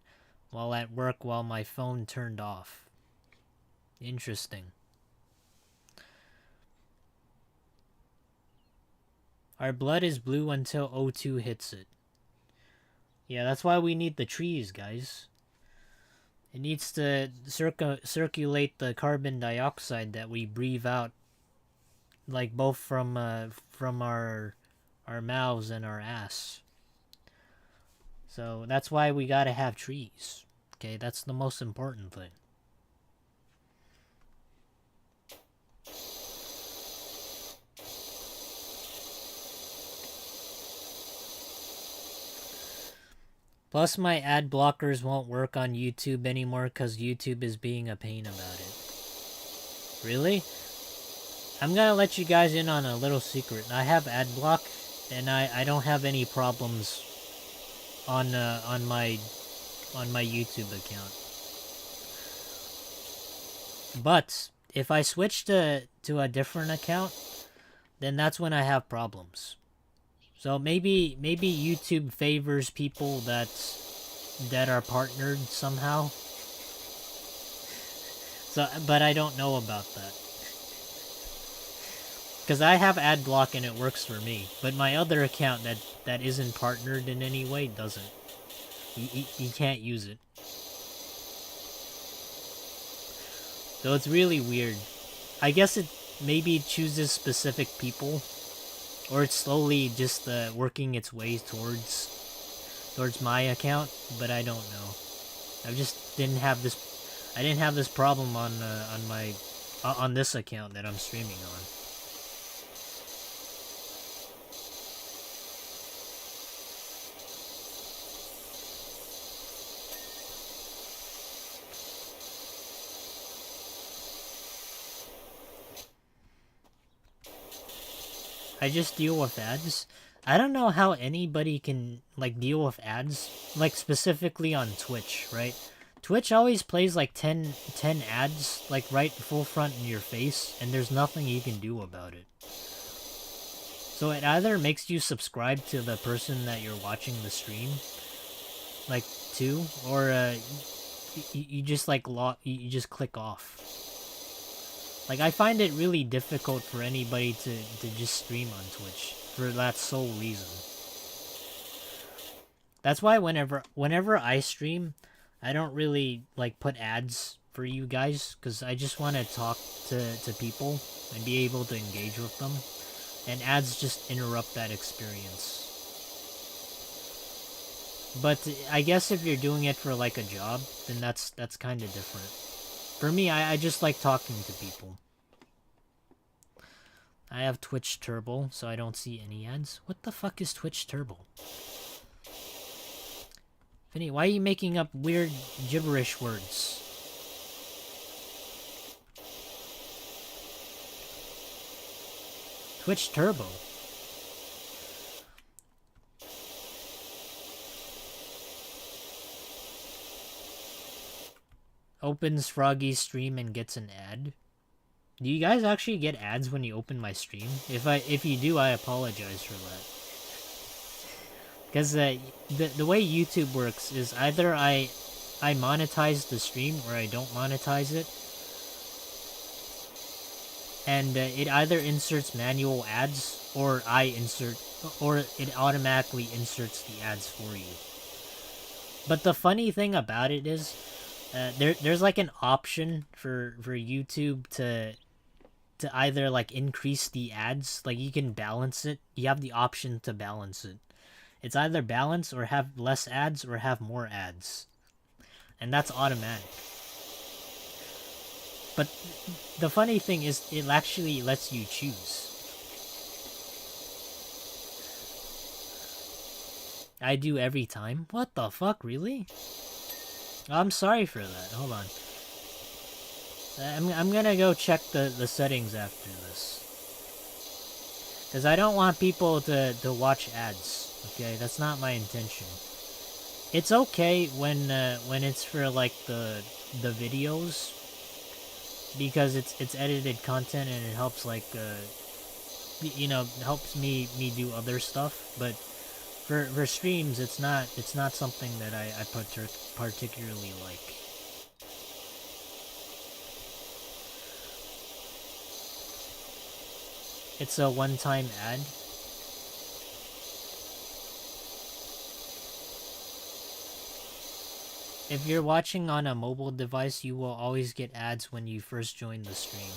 while at work while my phone turned off. Interesting. Our blood is blue until O2 hits it. Yeah, that's why we need the trees, guys. It needs to circulate the carbon dioxide that we breathe out, like both from our mouths and our ass. So that's why we gotta have trees. Okay, that's the most important thing. Plus, my ad blockers won't work on YouTube anymore because YouTube is being a pain about it. Really? I'm gonna let you guys in on a little secret. I have ad block, and I don't have any problems on my YouTube account. But if I switch to a different account, then that's when I have problems. So maybe YouTube favors people that are partnered somehow. So, but I don't know about that. Because I have ad block and it works for me, but my other account that isn't partnered in any way doesn't. You can't use it. So it's really weird. I guess it maybe chooses specific people. Or it's slowly just working its way towards my account, but I don't know. I just didn't have this. I didn't have this problem on this account that I'm streaming on. I just deal with ads. I don't know how anybody can like deal with ads, like specifically on Twitch, right? Twitch always plays like 10 ads like right full front in your face, and there's nothing you can do about it. So it either makes you subscribe to the person that you're watching the stream, like to, or you just like you just click off. Like, I find it really difficult for anybody to just stream on Twitch for that sole reason. That's why whenever I stream, I don't really, like, put ads for you guys, because I just want to talk to people and be able to engage with them. And ads just interrupt that experience. But I guess if you're doing it for like a job, then that's kind of different. For me, I just like talking to people. I have Twitch Turbo, so I don't see any ads. What the fuck is Twitch Turbo? Vinny, why are you making up weird gibberish words? Twitch Turbo. Opens Froggy's stream and gets an ad. Do you guys actually get ads when you open my stream? If you do, I apologize for that. Because the way YouTube works is either I monetize the stream or I don't monetize it. And it either inserts manual ads or or it automatically inserts the ads for you. But the funny thing about it is there's like an option for YouTube to either like increase the ads, like you can balance it. You have the option to balance it. It's either balance or have less ads or have more ads. And that's automatic. But the funny thing is it actually lets you choose. I do every time? What the fuck, really? I'm sorry for that. Hold on. I'm gonna go check the settings after this. Because I don't want people to watch ads. Okay, that's not my intention. It's okay when it's for like the videos, because it's edited content and it helps like helps me do other stuff. But for streams, it's not something that I particularly like. It's a one-time ad. If you're watching on a mobile device, you will always get ads when you first join the stream.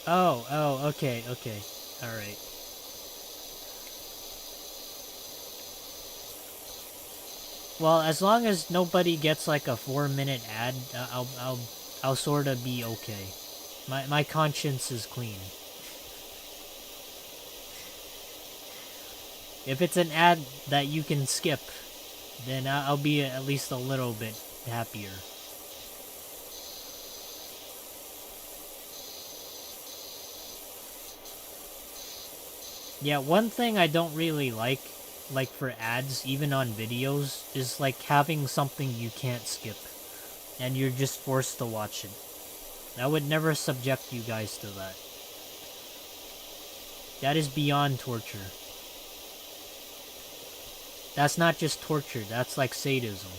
Oh, okay. Alright. Well, as long as nobody gets like a 4-minute ad, I'll sort of be okay. My conscience is clean. If it's an ad that you can skip, then I'll be at least a little bit happier. Yeah, one thing I don't really like for ads, even on videos, is like having something you can't skip, and you're just forced to watch it. I would never subject you guys to that. That is beyond torture. That's not just torture, that's like sadism.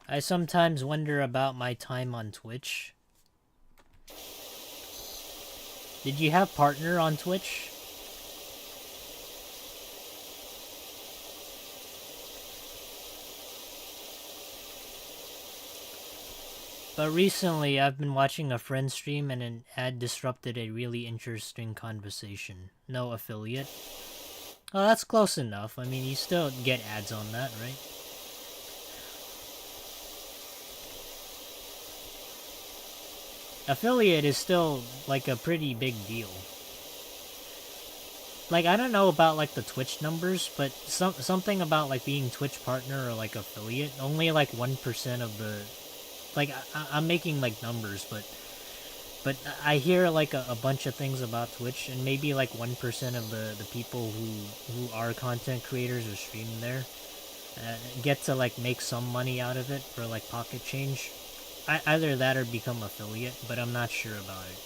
I sometimes wonder about my time on Twitch. Did you have partner on Twitch? But recently, I've been watching a friend stream and an ad disrupted a really interesting conversation. No affiliate. Oh, that's close enough. I mean, you still get ads on that, right? Affiliate is still, like, a pretty big deal. Like, I don't know about, like, the Twitch numbers, but something about, like, being Twitch partner or, like, affiliate, only, like, 1% of the... Like, I'm making, like, numbers, but I hear, like, a bunch of things about Twitch, and maybe, like, 1% of the people who are content creators or stream there get to, like, make some money out of it for, like, pocket change. Either that or become affiliate, but I'm not sure about it.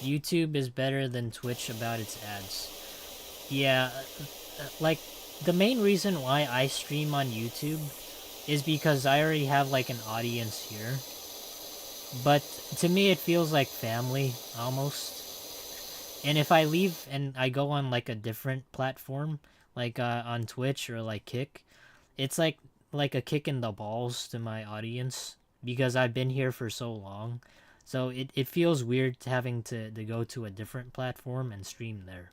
YouTube is better than Twitch about its ads. Yeah, like, the main reason why I stream on YouTube is because I already have like an audience here. But to me, it feels like family almost. And if I leave and I go on like a different platform, like on Twitch or like Kick, it's like a kick in the balls to my audience because I've been here for so long. So it feels weird having to go to a different platform and stream there.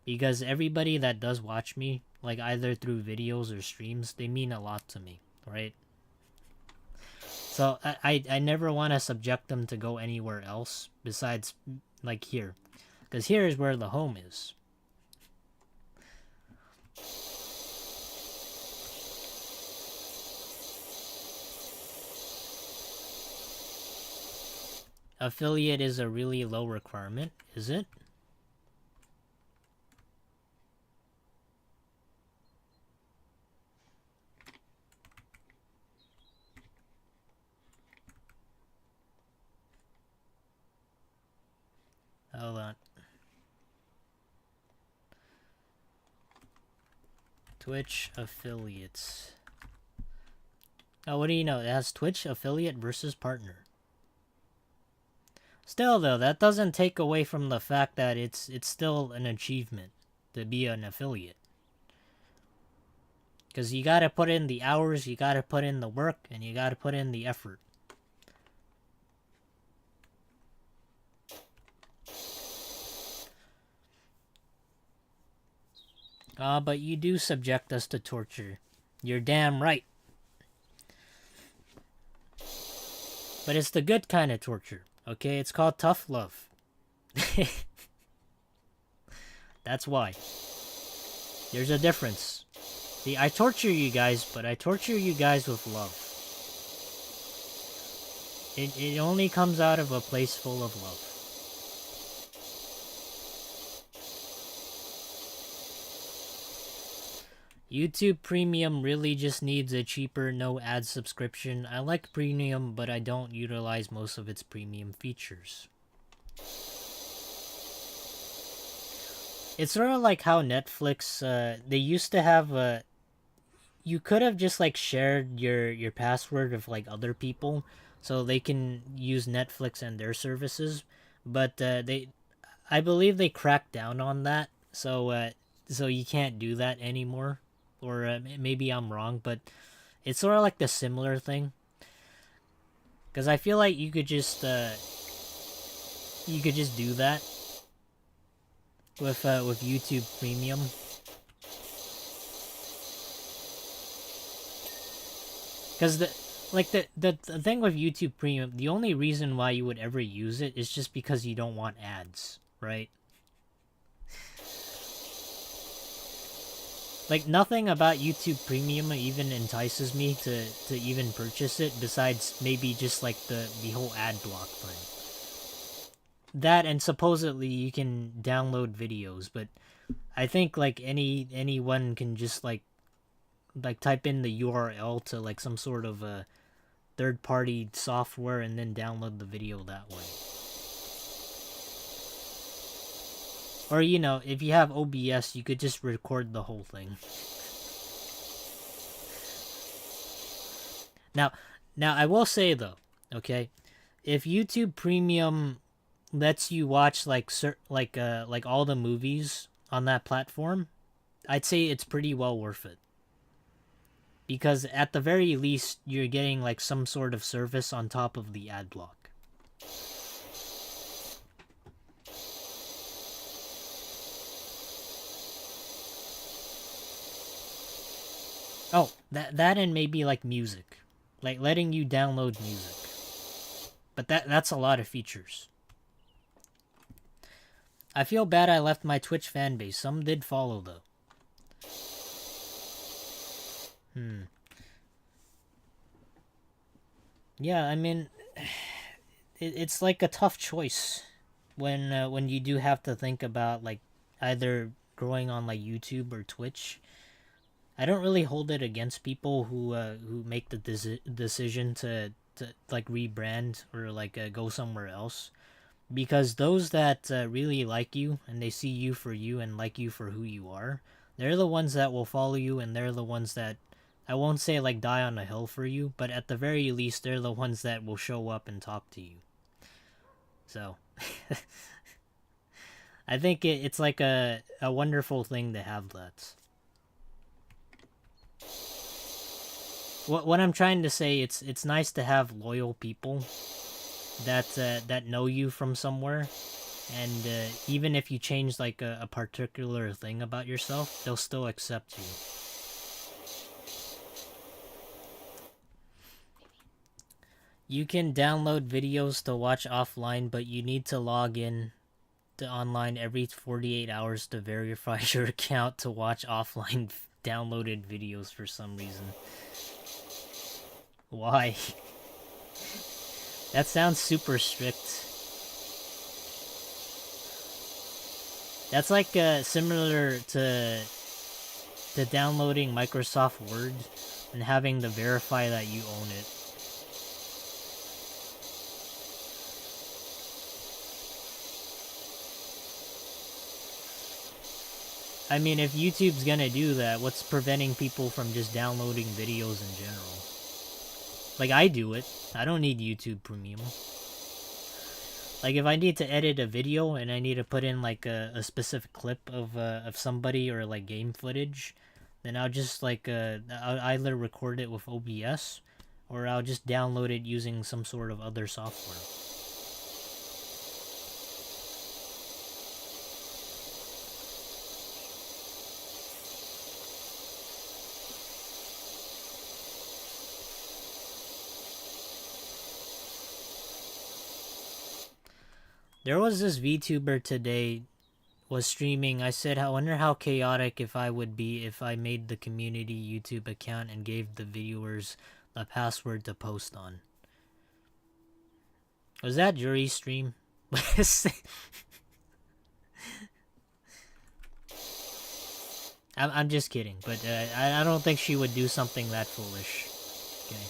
Because everybody that does watch me, like either through videos or streams, they mean a lot to me, right? So I never want to subject them to go anywhere else besides like here. Because here is where the home is. Affiliate is a really low requirement, is it? Hold on. Twitch affiliates. Oh, what do you know? It has Twitch affiliate versus partner. Still, though, that doesn't take away from the fact that it's still an achievement to be an affiliate. Because you gotta put in the hours, you gotta put in the work, and you gotta put in the effort. But you do subject us to torture. You're damn right. But it's the good kind of torture, okay? It's called tough love. That's why. There's a difference. See, I torture you guys, but I torture you guys with love. It only comes out of a place full of love. YouTube Premium really just needs a cheaper no ad subscription. I like Premium, but I don't utilize most of its premium features. It's sort of like how Netflix, they used to have you could have just like shared your password with like other people so they can use Netflix and their services, but I believe they cracked down on that, so you can't do that anymore. Or maybe I'm wrong, but it's sort of like the similar thing. Because I feel like you could just do that with YouTube Premium. Because the thing with YouTube Premium, the only reason why you would ever use it is just because you don't want ads, right? Like, nothing about YouTube Premium even entices me to even purchase it, besides maybe just like the whole ad block thing. That, and supposedly you can download videos, but I think like anyone can just like type in the URL to like some sort of a third-party software and then download the video that way. Or, you know, if you have OBS, you could just record the whole thing. Now I will say though, okay, if YouTube Premium lets you watch like all the movies on that platform, I'd say it's pretty well worth it. Because at the very least, you're getting like some sort of service on top of the ad block. Oh, that and maybe like music. Like letting you download music. But that's a lot of features. I feel bad I left my Twitch fanbase. Some did follow though. Yeah, I mean, it's like a tough choice when you do have to think about like either growing on like YouTube or Twitch. I don't really hold it against people who make the decision to like rebrand or like go somewhere else, because those that really like you and they see you for you and like you for who you are, They're the ones that will follow you, and they're the ones that, I won't say like die on a hill for you, but at the very least, they're the ones that will show up and talk to you. So, I think it's like a wonderful thing to have that. What I'm trying to say, it's nice to have loyal people that know you from somewhere, and even if you change like a particular thing about yourself, they'll still accept you. You can download videos to watch offline, but you need to log in to online every 48 hours to verify your account to watch offline downloaded videos for some reason. Why? That sounds super strict. That's like similar to downloading Microsoft Word and having to verify that you own it. I mean, if YouTube's gonna do that, what's preventing people from just downloading videos in general? Like, I do it. I don't need YouTube Premium. Like, if I need to edit a video and I need to put in, like, a specific clip of somebody or, like, game footage, then I'll just, like, I'll either record it with OBS or I'll just download it using some sort of other software. There was this VTuber today was streaming. I said, I wonder how chaotic if I would be if I made the community YouTube account and gave the viewers a password to post on. Was that Jury's stream? I'm just kidding, but I don't think she would do something that foolish. Okay.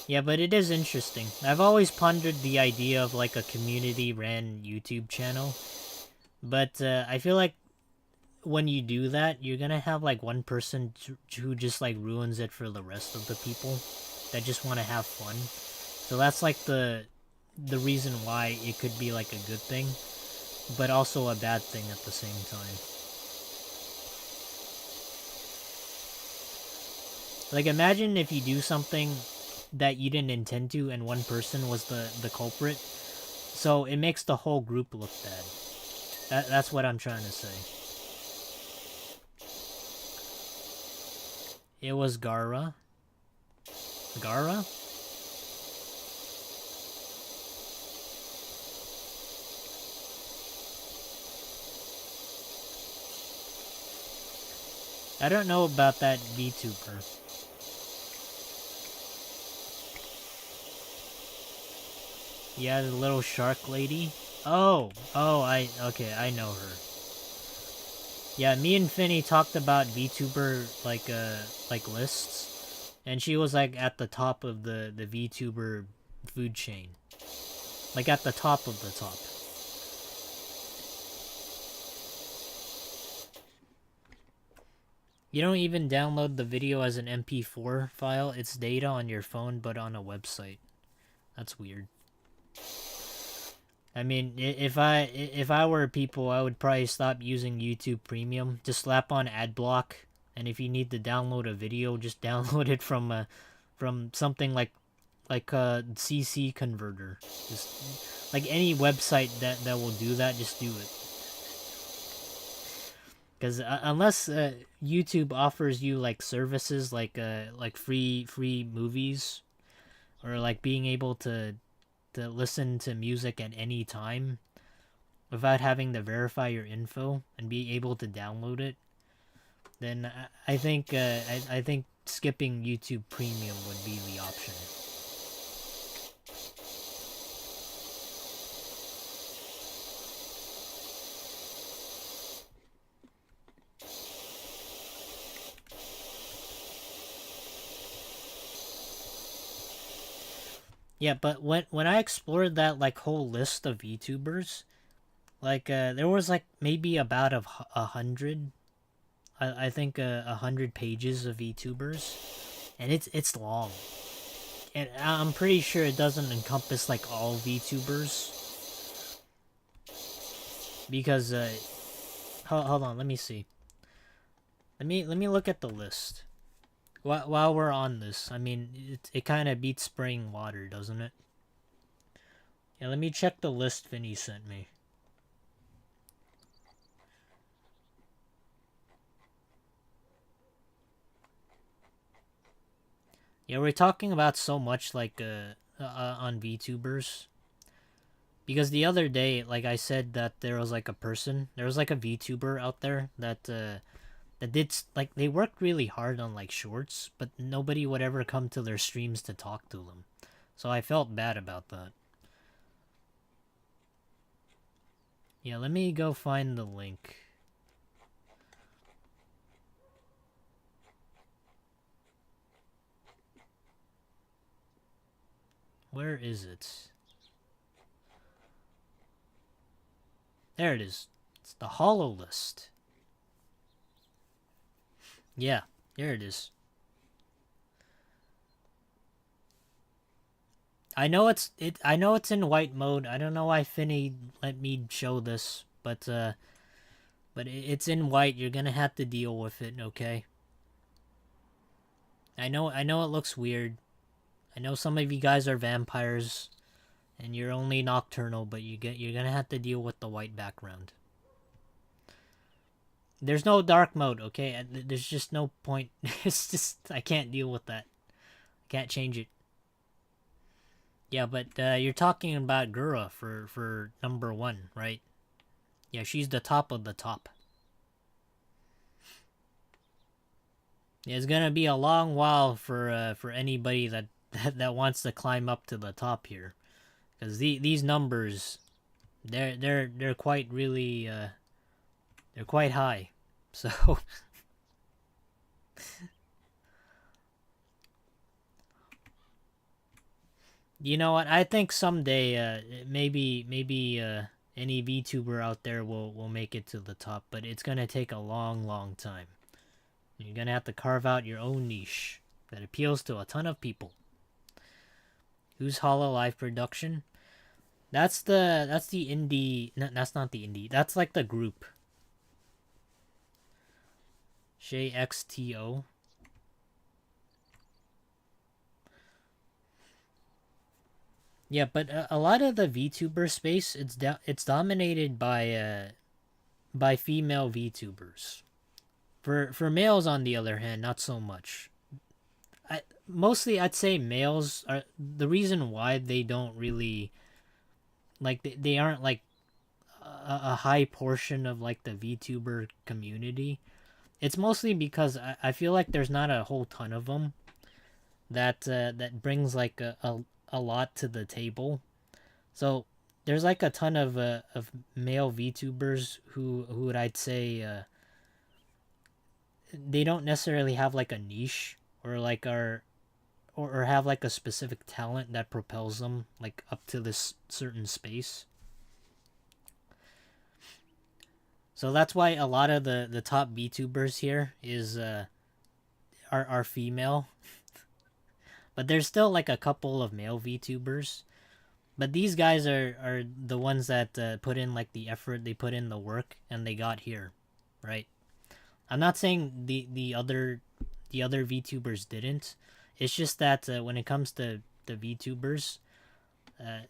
Yeah, but it is interesting. I've always pondered the idea of like a community-ran YouTube channel, but I feel like when you do that, you're gonna have like one person who just like ruins it for the rest of the people that just want to have fun. So that's like the reason why it could be like a good thing, but also a bad thing at the same time. Like, imagine if you do something that you didn't intend to and one person was the culprit. So it makes the whole group look bad. That's what I'm trying to say. It was Gara. Gara? I don't know about that VTuber. Yeah, the little shark lady. Oh, okay, I know her. Yeah, me and Finny talked about VTuber like lists, and she was like at the top of the VTuber food chain, like at the top of the top. You don't even download the video as an MP4 file. It's data on your phone, but on a website. That's weird. I mean, if I were people, I would probably stop using YouTube Premium. Just slap on ad block, and if you need to download a video, just download it from something like a CC converter. Just like any website that will do that, just do it. Because unless YouTube offers you like services like free movies, or like being able to listen to music at any time without having to verify your info and be able to download it, then I think I think skipping YouTube Premium would be the option. Yeah, but when I explored that like whole list of VTubers, like there was like maybe about a hundred, I think 100 pages of VTubers, and it's long, and I'm pretty sure it doesn't encompass like all VTubers because hold on, let me see, let me look at the list. While we're on this, I mean it kind of beats spraying water, doesn't it? Yeah, let me check the list Vinny sent me. Yeah, we're talking about so much like on VTubers because the other day, like I said, that there was like a person, there was like a VTuber out there that did like they worked really hard on like shorts, but nobody would ever come to their streams to talk to them. So I felt bad about that. Yeah, let me go find the link. Where is it? There it is. It's the Hollow list. Yeah, here it is. I know it's in white mode. I don't know why Finny let me show this, but it's in white. You're gonna have to deal with it, okay? I know it looks weird. I know some of you guys are vampires and you're only nocturnal, but you're gonna have to deal with the white background. There's no dark mode, okay? There's just no point. It's just I can't deal with that. I can't change it. Yeah, but you're talking about Gura for number one, right? Yeah, she's the top of the top. Yeah, it's gonna be a long while for anybody that wants to climb up to the top here, because these numbers, they're quite really they're quite high, so you know what? I think someday maybe any VTuber out there will make it to the top, but it's gonna take a long time. You're gonna have to carve out your own niche that appeals to a ton of people. Who's Hollow Live Production? That's the indie. No, that's not the indie. That's like the group. JXTO. Yeah, but a lot of the VTuber space it's dominated by female VTubers. For males, on the other hand, not so much. Mostly I'd say males are the reason why they don't really like they aren't like a high portion of like the VTuber community. It's mostly because I feel like there's not a whole ton of them that brings like a lot to the table. So there's like a ton of male VTubers who would I'd say they don't necessarily have like a niche or like are or have like a specific talent that propels them like up to this certain space. So that's why a lot of the top VTubers here is are female, but there's still like a couple of male VTubers. But these guys are the ones that put in like the effort, they put in the work, and they got here, right? I'm not saying the other VTubers didn't. It's just that when it comes to the VTubers, uh,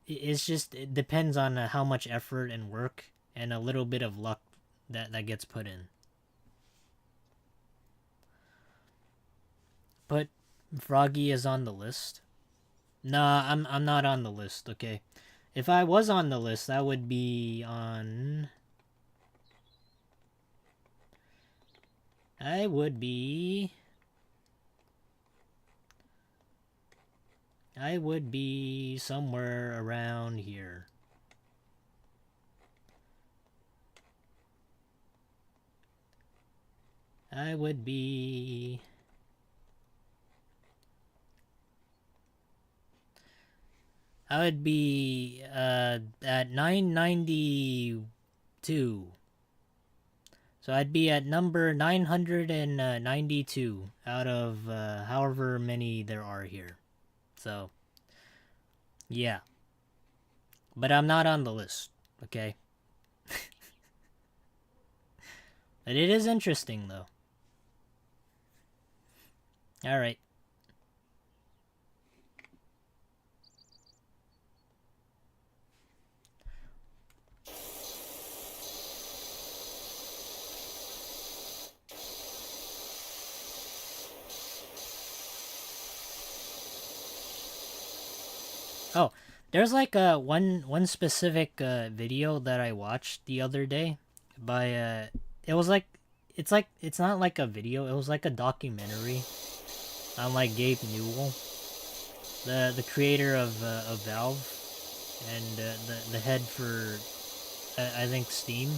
it depends on how much effort and work and a little bit of luck that gets put in. But Froggy is on the list. Nah, I'm not on the list. Okay, if I was on the list, that would be on. I would be. I would be somewhere around here. I would be I would be at 992. So I'd be at number 992 out of however many there are here. So, yeah. But I'm not on the list, okay? But it is interesting, though. Alright. Oh, there's like one specific video that I watched the other day by it was like it's not like a video, it was like a documentary on like Gabe Newell, the creator of Valve and the head for I think Steam.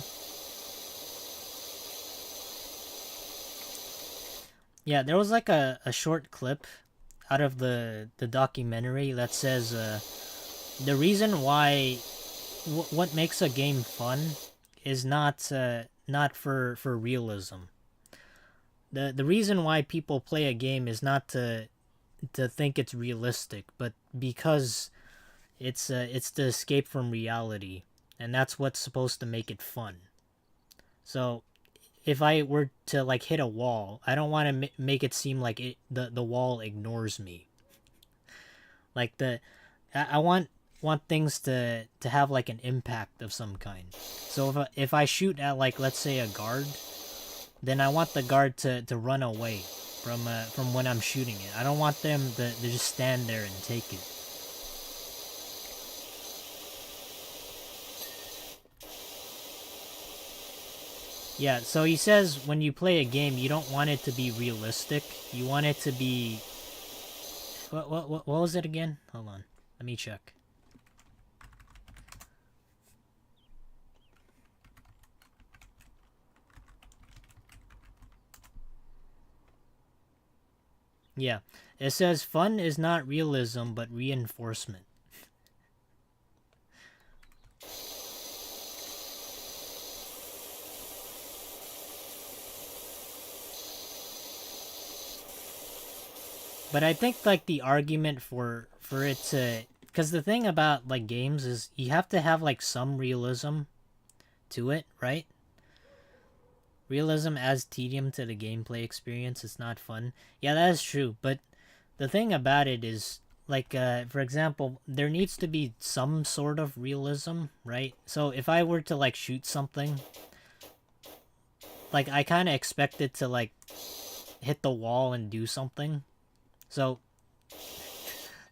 Yeah, there was like a short clip out of the documentary that says the reason why what makes a game fun is not for realism. The reason why people play a game is not to think it's realistic, but because it's the escape from reality, and that's what's supposed to make it fun. So if I were to like hit a wall, I don't want to make it seem like the wall ignores me. Like I want things to have like an impact of some kind. So if I shoot at like let's say a guard, then I want the guard to run away from when I'm shooting it. I don't want them to just stand there and take it. Yeah, so he says when you play a game, you don't want it to be realistic. You want it to be what was it again? Hold on. Let me check. Yeah. It says fun is not realism but reinforcement. But I think like the argument for it to, cuz the thing about like games is you have to have like some realism to it, right? Realism adds tedium to the gameplay experience. It's not fun. Yeah, that is true, but the thing about it is like for example, there needs to be some sort of realism, right? So if I were to like shoot something, like I kind of expect it to like hit the wall and do something. So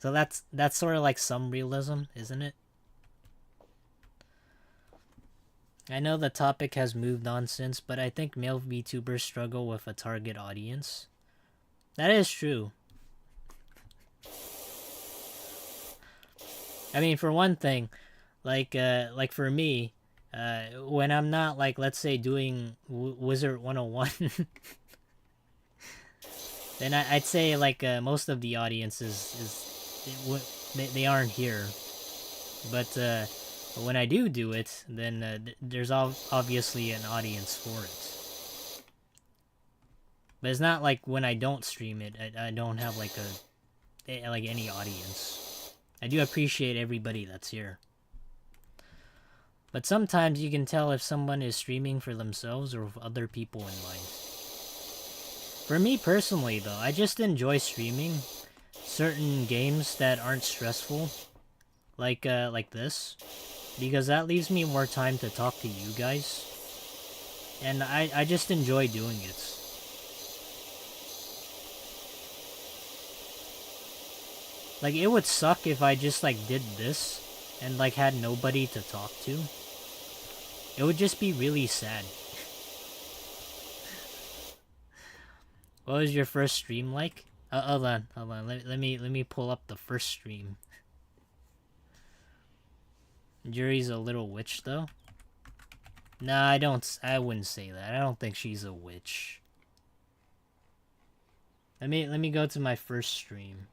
that's sort of like some realism, isn't it? I know the topic has moved on since, but I think male VTubers struggle with a target audience. That is true. I mean, for one thing, like for me, when I'm not like let's say doing Wizard 101, then I'd say like most of the audience they aren't here. But when I do it, then there's obviously an audience for it. But it's not like when I don't stream it, I don't have like like any audience. I do appreciate everybody that's here. But sometimes you can tell if someone is streaming for themselves or with other people in mind. For me personally though, I just enjoy streaming certain games that aren't stressful, like this, because that leaves me more time to talk to you guys. And I just enjoy doing it. Like, it would suck if I just, like, did this and, like, had nobody to talk to. It would just be really sad. What was your first stream like? Hold on. Let me pull up the first stream. Jury's a little witch, though. Nah, I wouldn't say that. I don't think she's a witch. Let me go to my first stream.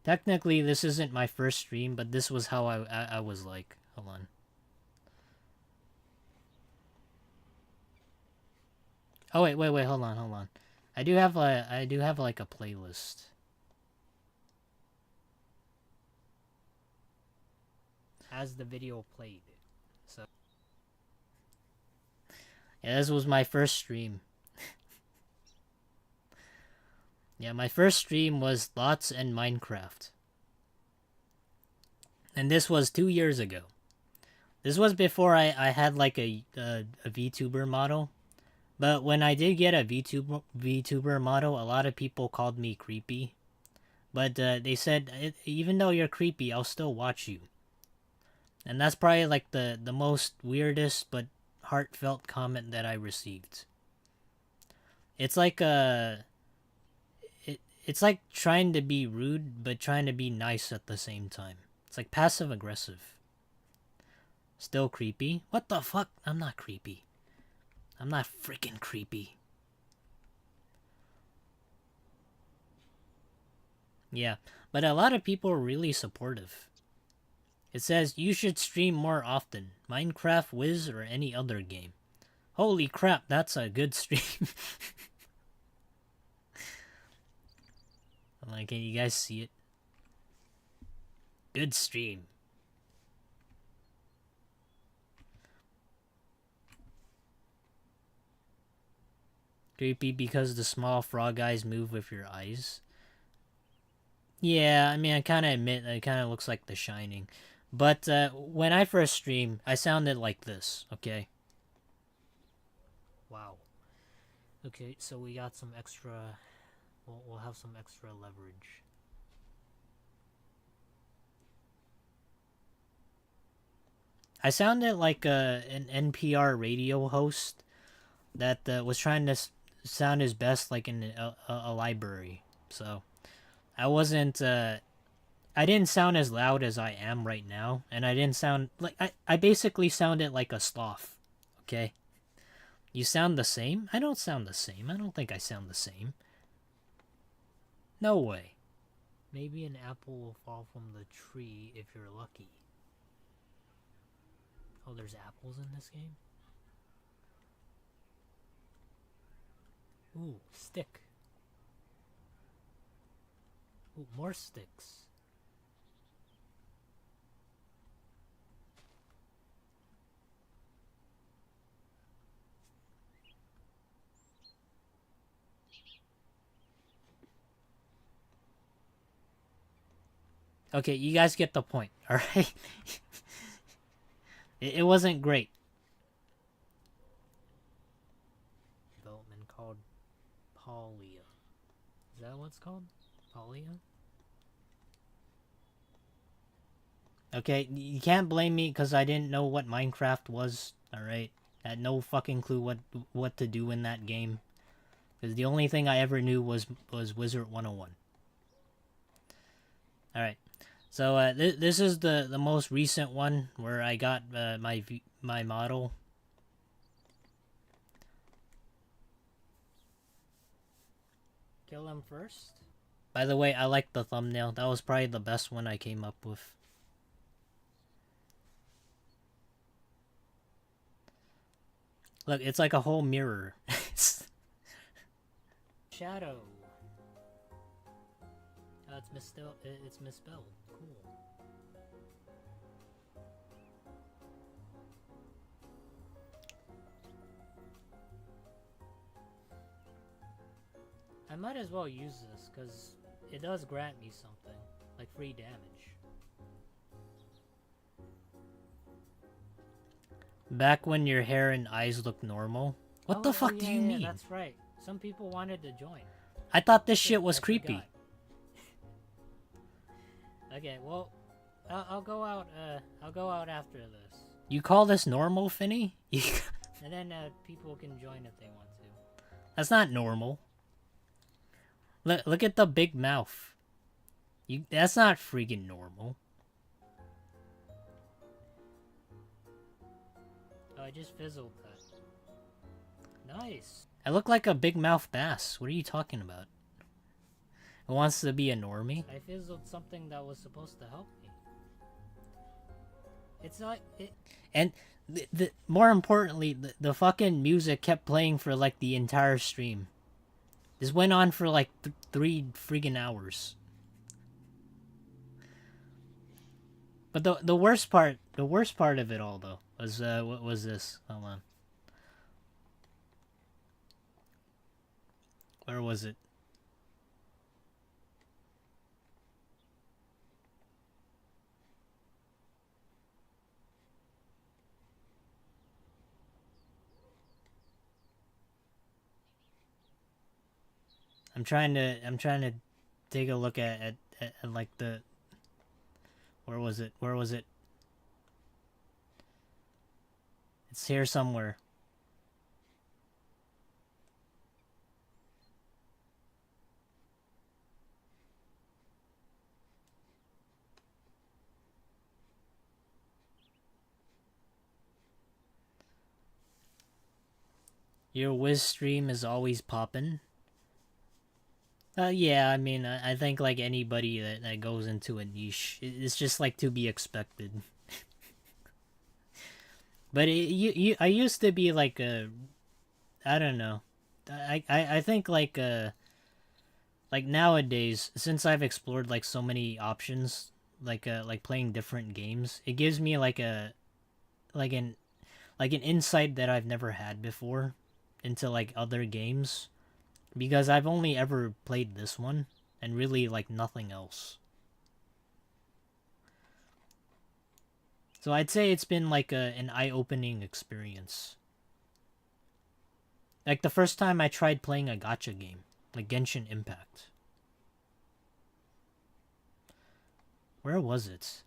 Technically, this isn't my first stream, but this was how I was like. Hold on. Oh wait, hold on. I do have like a playlist. As the video played. So yeah, this was my first stream. Yeah, my first stream was Lots and Minecraft. And this was 2 years ago. This was before I had like a VTuber model. But when I did get a VTuber model, a lot of people called me creepy. But they said, even though you're creepy, I'll still watch you. And that's probably like the most weirdest but heartfelt comment that I received. It's like it's like trying to be rude but trying to be nice at the same time. It's like passive aggressive. Still creepy? What the fuck? I'm not creepy. I'm not freaking creepy. Yeah, but a lot of people are really supportive. It says, you should stream more often. Minecraft, Wiz, or any other game. Holy crap, that's a good stream. I'm like, can you guys see it? Good stream. Creepy because the small frog eyes move with your eyes. Yeah, I mean, I kind of admit it kind of looks like The Shining. But when I first streamed, I sounded like this, okay? Wow. Okay, so we got some extra... We'll have some extra leverage. I sounded like an NPR radio host that was trying to sound his best like in a library. So I wasn't... I didn't sound as loud as I am right now, and I didn't sound like... I basically sounded like a sloth, okay? You sound the same? I don't sound the same. I don't think I sound the same. No way. Maybe an apple will fall from the tree if you're lucky. Oh, there's apples in this game? Ooh, stick. Ooh, more sticks. Okay, you guys get the point, alright? It wasn't great. Development called Polia. Is that what it's called? Polia? Okay, you can't blame me because I didn't know what Minecraft was, alright? I had no fucking clue what to do in that game. Because the only thing I ever knew was Wizard 101. Alright. So this is the most recent one where I got my model. Kill him first. By the way, I like the thumbnail. That was probably the best one I came up with. Look, it's like a whole mirror. Shadow. Oh, it's misspelled. It's misspelled. Cool. I might as well use this because it does grant me something, like free damage. Back when your hair and eyes looked normal. What the fuck do you mean? That's right. Some people wanted to join. I thought this shit was creepy. Okay, well, I'll go out. I'll go out after this. You call this normal, Finny? And then people can join if they want to. That's not normal. Look at the big mouth. That's not freaking normal. Oh, I just fizzled that. Nice. I look like a big mouth bass. What are you talking about? Who wants to be a normie? I fizzled something that was supposed to help me. It's not it. And the more importantly, the fucking music kept playing for like the entire stream. This went on for like 3 freaking hours. But the worst part of it all though was what was this? Hold on. Where was it? I'm trying to take a look at like the where was it? Where was it? It's here somewhere. Your Wiz stream is always poppin'. Yeah, I mean, I think like anybody that goes into a niche, it's just like to be expected. But I used to be like a, I don't know, I think like nowadays, since I've explored like so many options, like playing different games, it gives me like a, like an, like an insight that I've never had before into like other games. Because I've only ever played this one, and really, like, nothing else. So I'd say it's been, like, an eye-opening experience. Like, the first time I tried playing a gacha game, like Genshin Impact. Where was it?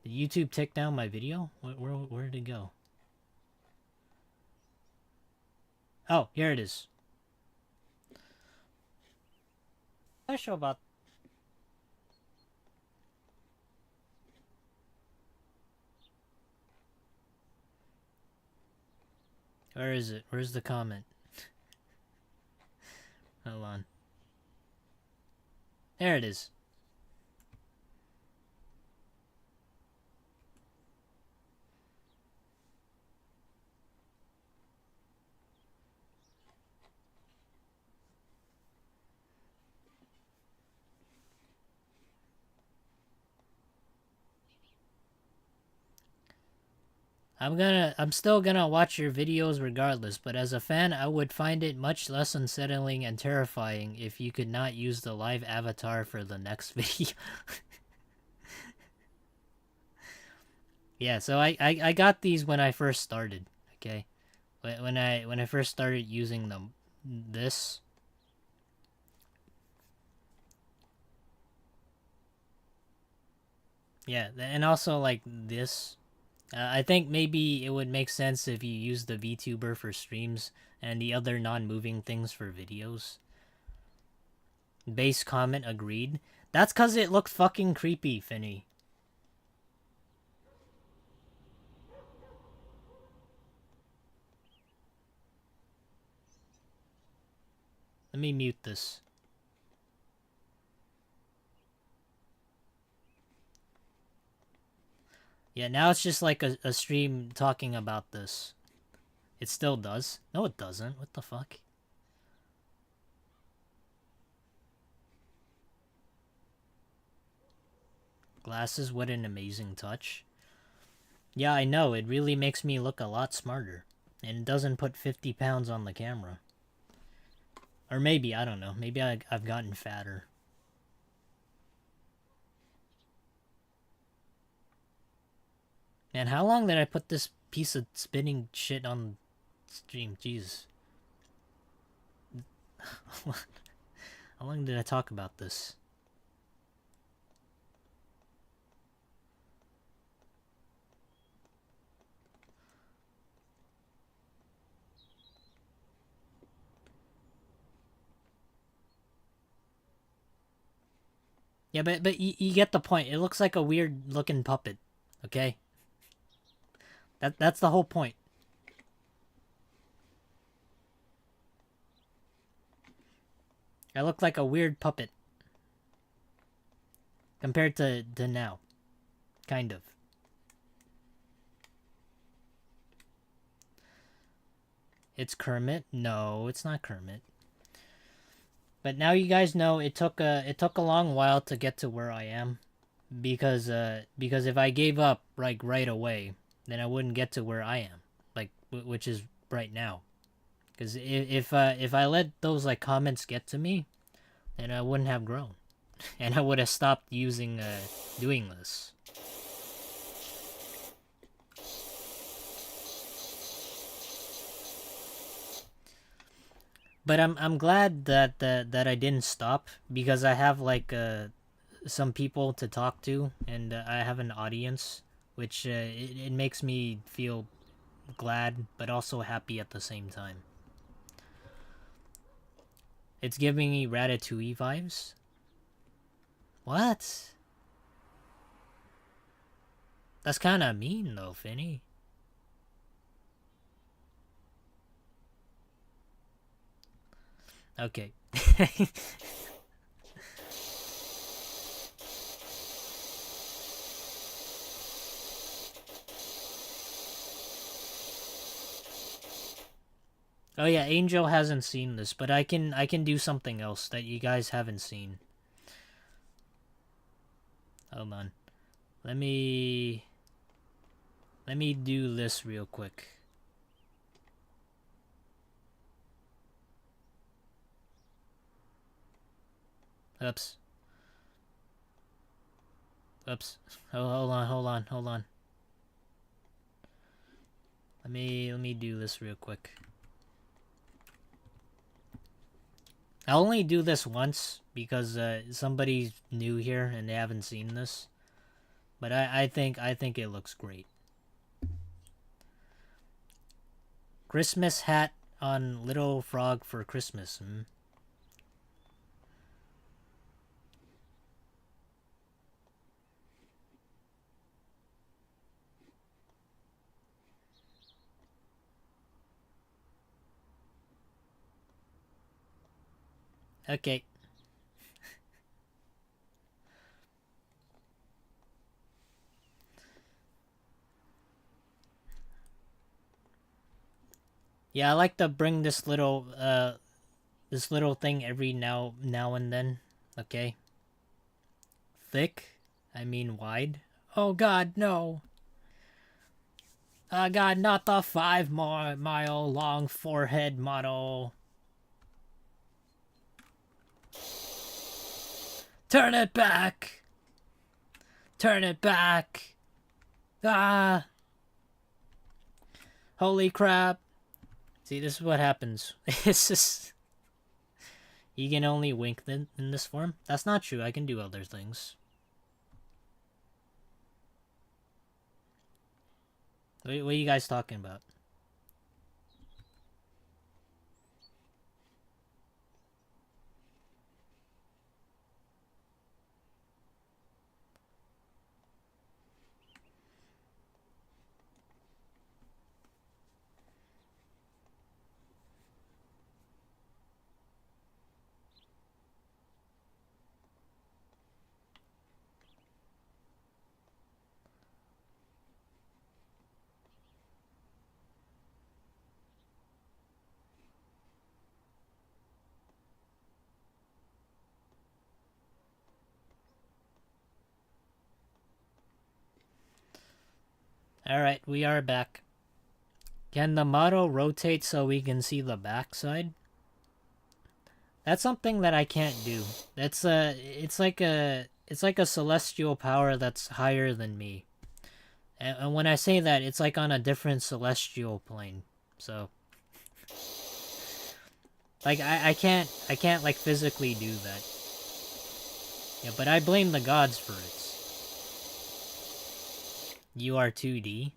Did YouTube take down my video? Where did it go? Oh, here it is. Special about. Where is it? Where's the comment? Hold on. There it is. I'm still gonna watch your videos regardless, but as a fan, I would find it much less unsettling and terrifying if you could not use the live avatar for the next video. Yeah, so I got these when I first started, okay? When I first started using them, this. Yeah, and also like this. I think maybe it would make sense if you use the VTuber for streams and the other non-moving things for videos. Base comment agreed. That's cause it looked fucking creepy, Finny. Let me mute this. Yeah, now it's just like a stream talking about this. It still does. No, it doesn't. What the fuck? Glasses, what an amazing touch. Yeah, I know. It really makes me look a lot smarter. And it doesn't put 50 pounds on the camera. Or maybe, I don't know. Maybe I've gotten fatter. Man, how long did I put this piece of spinning shit on stream? Jeez. How long did I talk about this? Yeah, but you get the point. It looks like a weird looking puppet. Okay? That's the whole point. I look like a weird puppet. Compared to now. Kind of. It's Kermit? No, it's not Kermit. But now you guys know it took a long while to get to where I am. Because if I gave up like right away, then I wouldn't get to where I am. Like which is right now. Because if I let those like comments get to me, then I wouldn't have grown. And I would have stopped using doing this. But I'm glad that I didn't stop, because I have like some people to talk to, and I have an audience, which it makes me feel glad but also happy at the same time. It's giving me Ratatouille vibes. What? That's kind of mean though, Finny. Okay. Oh yeah, Angel hasn't seen this, but I can do something else that you guys haven't seen. Hold on. Let me do this real quick. Oops. Oops. Oh, hold on. Let me do this real quick. I'll only do this once because somebody's new here and they haven't seen this. But I think it looks great. Christmas hat on Little Frog for Christmas. Hmm? Okay. Yeah, I like to bring this little thing every now and then. Okay. Thick? I mean wide. Oh god, no. God, not the 5-mile long forehead model. Turn it back! Turn it back! Ah! Holy crap. See, this is what happens. It's just... You can only wink in this form? That's not true, I can do other things. What are you guys talking about? Alright, we are back. Can the model rotate so we can see the backside? That's something that I can't do. That's it's like a celestial power that's higher than me. And when I say that, it's like on a different celestial plane. So like I can't like physically do that. Yeah, but I blame the gods for it. You are 2D.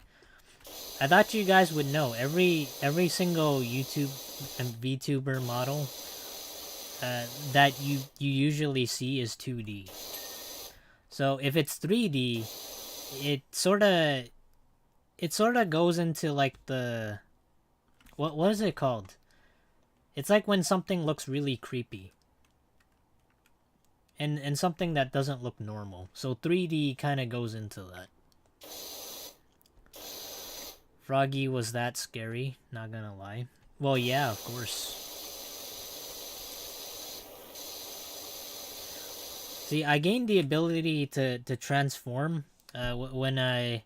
I thought you guys would know. Every single YouTube and VTuber model that you usually see is 2D. So if it's 3D, it sort of goes into like the what is it called? It's like when something looks really creepy. and something that doesn't look normal. So 3D kind of goes into that. Froggy was that scary, not gonna lie. Well, yeah, of course. See, I gained the ability to transform when I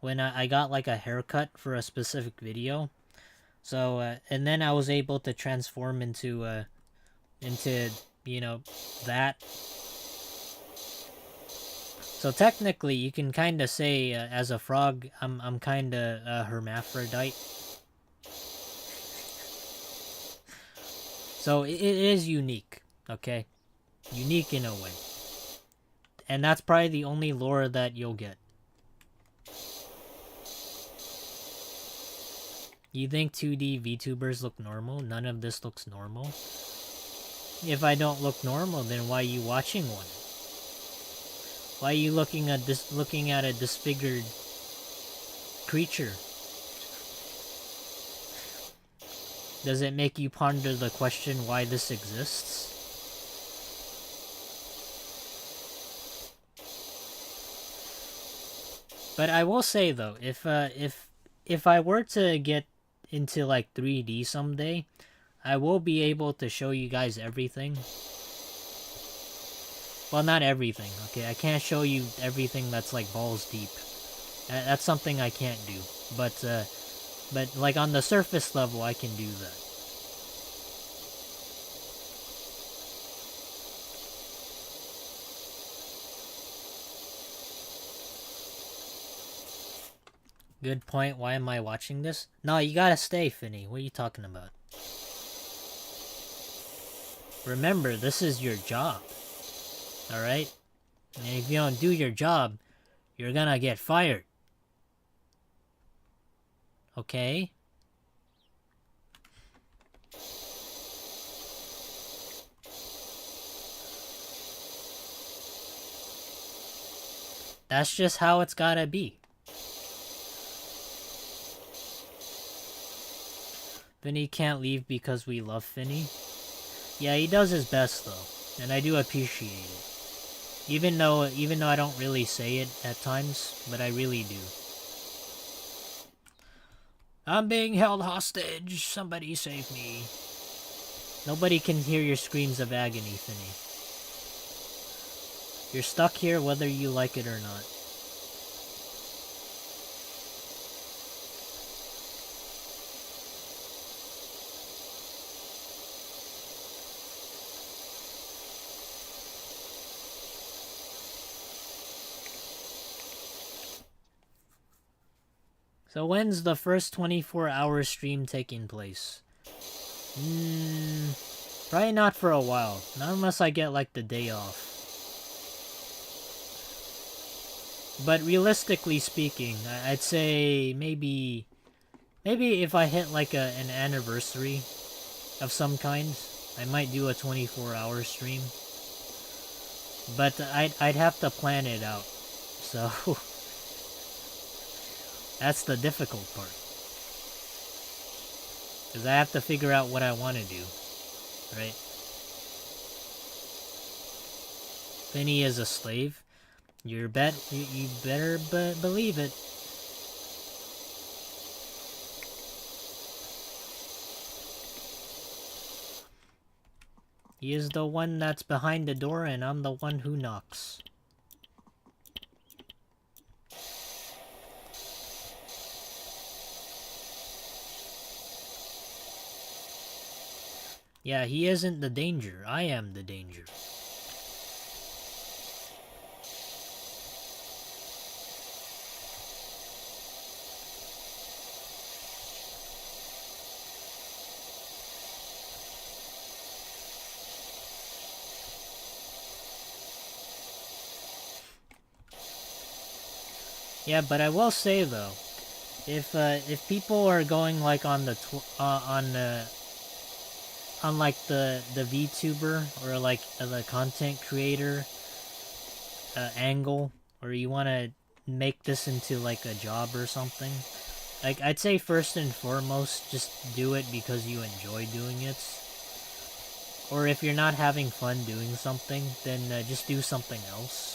got like a haircut for a specific video. So and then I was able to transform into you know that. So technically, you can kind of say as a frog, I'm kind of a hermaphrodite. So it is unique, okay? Unique in a way. And that's probably the only lore that you'll get. You think 2D VTubers look normal? None of this looks normal? If I don't look normal, then why are you watching one? Why are you looking at a disfigured creature? Does it make you ponder the question why this exists? But I will say though, if I were to get into like 3D someday, I will be able to show you guys everything. Well, not everything, okay? I can't show you everything that's like balls deep. That's something I can't do. But like on the surface level, I can do that. Good point. Why am I watching this? No, you gotta stay, Finny. What are you talking about? Remember, this is your job. Alright? And if you don't do your job, you're gonna get fired. Okay? That's just how it's gotta be. Finny can't leave because we love Finny. Yeah, he does his best though, and I do appreciate it. Even though I don't really say it at times, but I really do. I'm being held hostage. Somebody save me. Nobody can hear your screams of agony, Finny. You're stuck here whether you like it or not. So when's the first 24-hour stream taking place? Probably not for a while. Not unless I get like the day off. But realistically speaking, I'd say maybe if I hit like an anniversary of some kind, I might do a 24-hour stream. But I'd have to plan it out. So that's the difficult part. Because I have to figure out what I want to do. Right? Finny is a slave. You better believe it. He is the one that's behind the door and I'm the one who knocks. Yeah, he isn't the danger. I am the danger. Yeah, but I will say though, if people are going like on the like the VTuber or like the content creator angle, or you want to make this into like a job or something, like I'd say first and foremost just do it because you enjoy doing it. Or if you're not having fun doing something, then just do something else.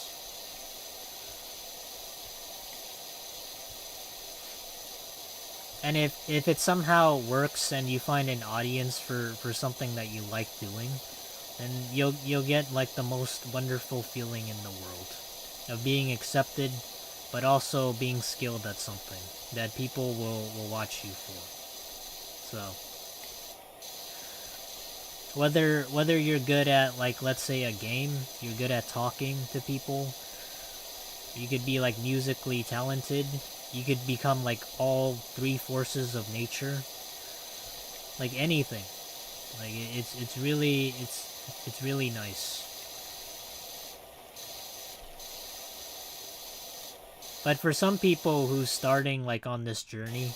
And if it somehow works and you find an audience for something that you like doing, then you'll get like the most wonderful feeling in the world of being accepted, but also being skilled at something that people will watch you for. So whether you're good at, like, let's say a game, you're good at talking to people, you could be like musically talented, you could become like all three forces of nature, like anything. Like it's really nice. But for some people who's starting like on this journey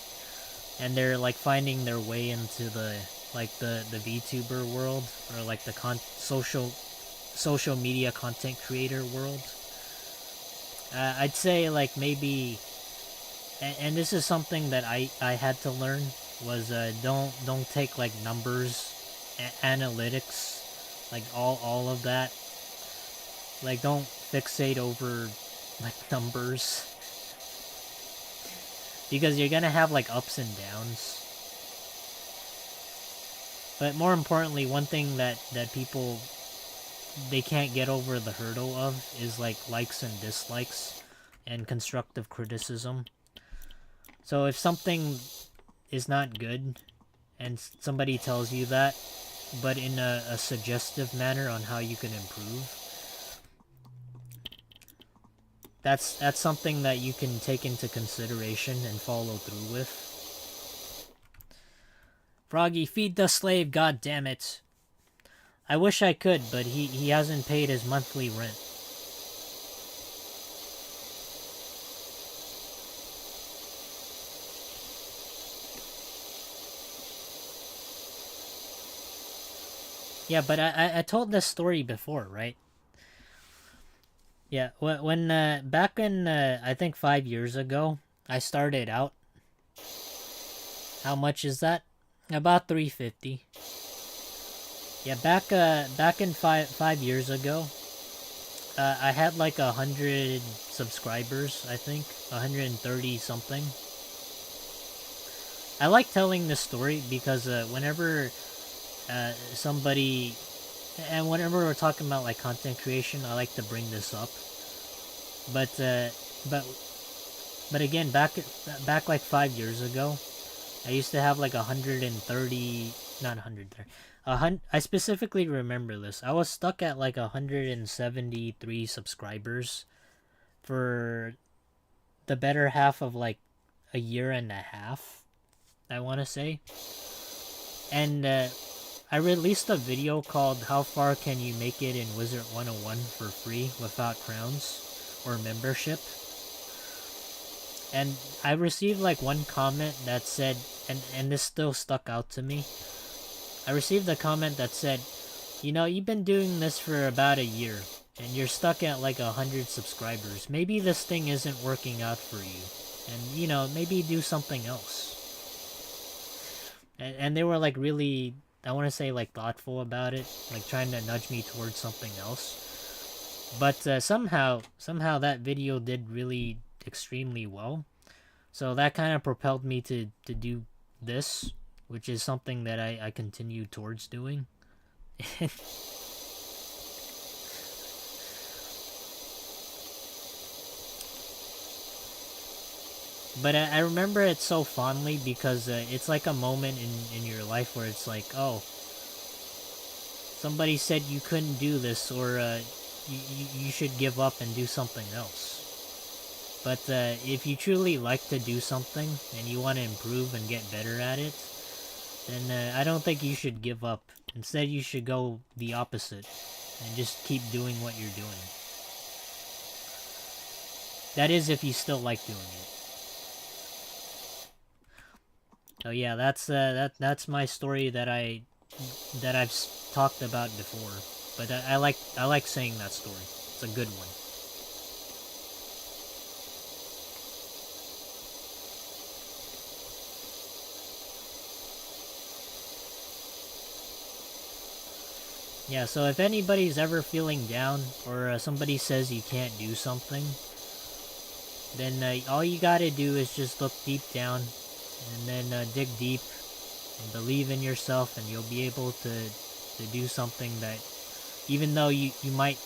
and they're like finding their way into the VTuber world, or like the social media content creator world, I'd say like maybe, and this is something that I had to learn, was don't take like numbers, analytics, like all of that. Like don't fixate over like numbers, because you're gonna have like ups and downs. But more importantly, one thing that people, they can't get over the hurdle of is like likes and dislikes and constructive criticism. So if something is not good and somebody tells you that, but in a suggestive manner on how you can improve, that's something that you can take into consideration and follow through with. Froggy, feed the slave, god damn it. I wish I could, but he hasn't paid his monthly rent. Yeah, but I told this story before, right? Yeah, when back in I think 5 years ago, I started out. How much is that? About 350. Yeah, back in five years ago, I had like 100 subscribers, I think, 130 something. I like telling this story because whenever somebody, and whenever we're talking about like content creation, I like to bring this up. But but but again, back like 5 years ago, I used to have like 130, not 130. I specifically remember this. I was stuck at like 173 subscribers for the better half of like a year and a half, I want to say. And I released a video called "How Far Can You Make It in Wizard 101" for free without crowns or membership. And I received like one comment that said, and this still stuck out to me. I received a comment that said, you know, you've been doing this for about a year, and you're stuck at like 100 subscribers. Maybe this thing isn't working out for you. And, you know, maybe do something else. And they were like really, I want to say like thoughtful about it, like trying to nudge me towards something else. But somehow that video did really extremely well. So that kind of propelled me to do this, which is something that I continue towards doing. But I remember it so fondly because it's like a moment in your life where it's like, oh, somebody said you couldn't do this, or you should give up and do something else. But if you truly like to do something and you want to improve and get better at it, then I don't think you should give up. Instead, you should go the opposite and just keep doing what you're doing. That is, if you still like doing it. Oh yeah, that's my story that I've talked about before. But I like saying that story. It's a good one. Yeah, so if anybody's ever feeling down, or somebody says you can't do something, then all you gotta do is just look deep down, and then dig deep, and believe in yourself, and you'll be able to do something that, even though you might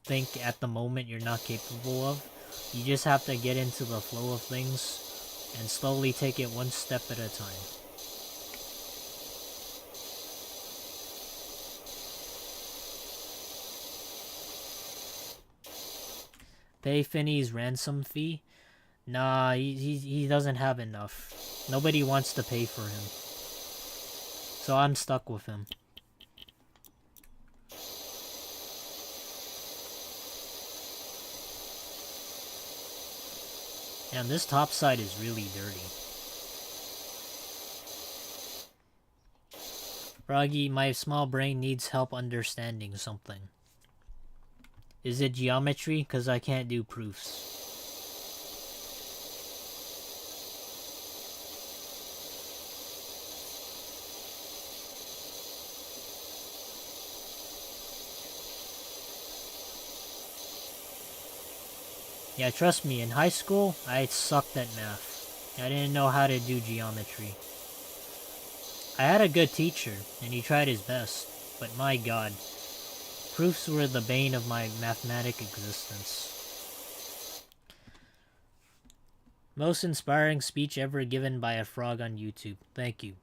think at the moment you're not capable of, you just have to get into the flow of things, and slowly take it one step at a time. Pay Finney's ransom fee? Nah, he doesn't have enough. Nobody wants to pay for him. So I'm stuck with him. And this top side is really dirty. Froggy, my small brain needs help understanding something. Is it geometry? Because I can't do proofs. Yeah, trust me, in high school, I sucked at math. I didn't know how to do geometry. I had a good teacher, and he tried his best, but my god, proofs were the bane of my mathematic existence. Most inspiring speech ever given by a frog on YouTube. Thank you.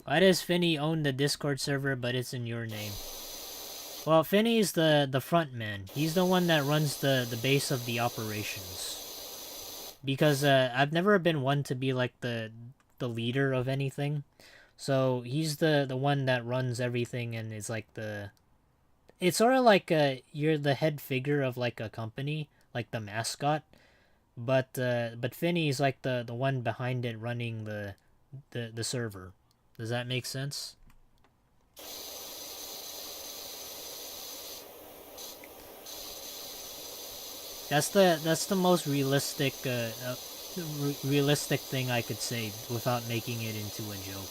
Why does Finney own the Discord server, but it's in your name? Well, Finney's the front man. He's the one that runs the base of the operations. Because I've never been one to be like the leader of anything. So he's the one that runs everything and is like the... It's sort of like you're the head figure of like a company, like the mascot. But Finney's like the one behind it running the server. Does that make sense? That's the most realistic realistic thing I could say without making it into a joke.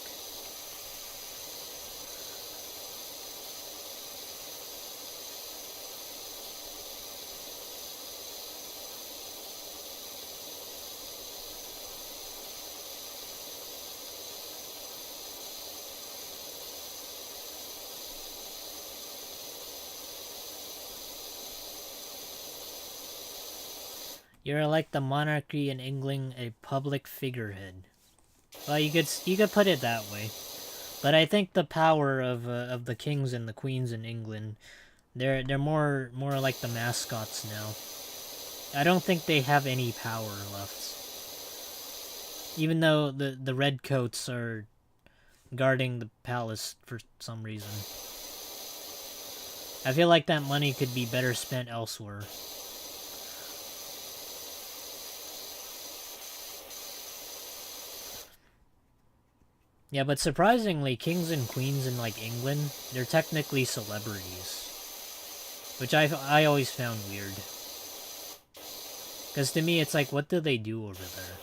You're like the monarchy in England, a public figurehead. Well, you could put it that way. But I think the power of the kings and the queens in England, they're more like the mascots now. I don't think they have any power left. Even though the redcoats are guarding the palace for some reason. I feel like that money could be better spent elsewhere. Yeah, but surprisingly, kings and queens in, like, England, they're technically celebrities. Which I always found weird. Because to me, it's like, what do they do over there?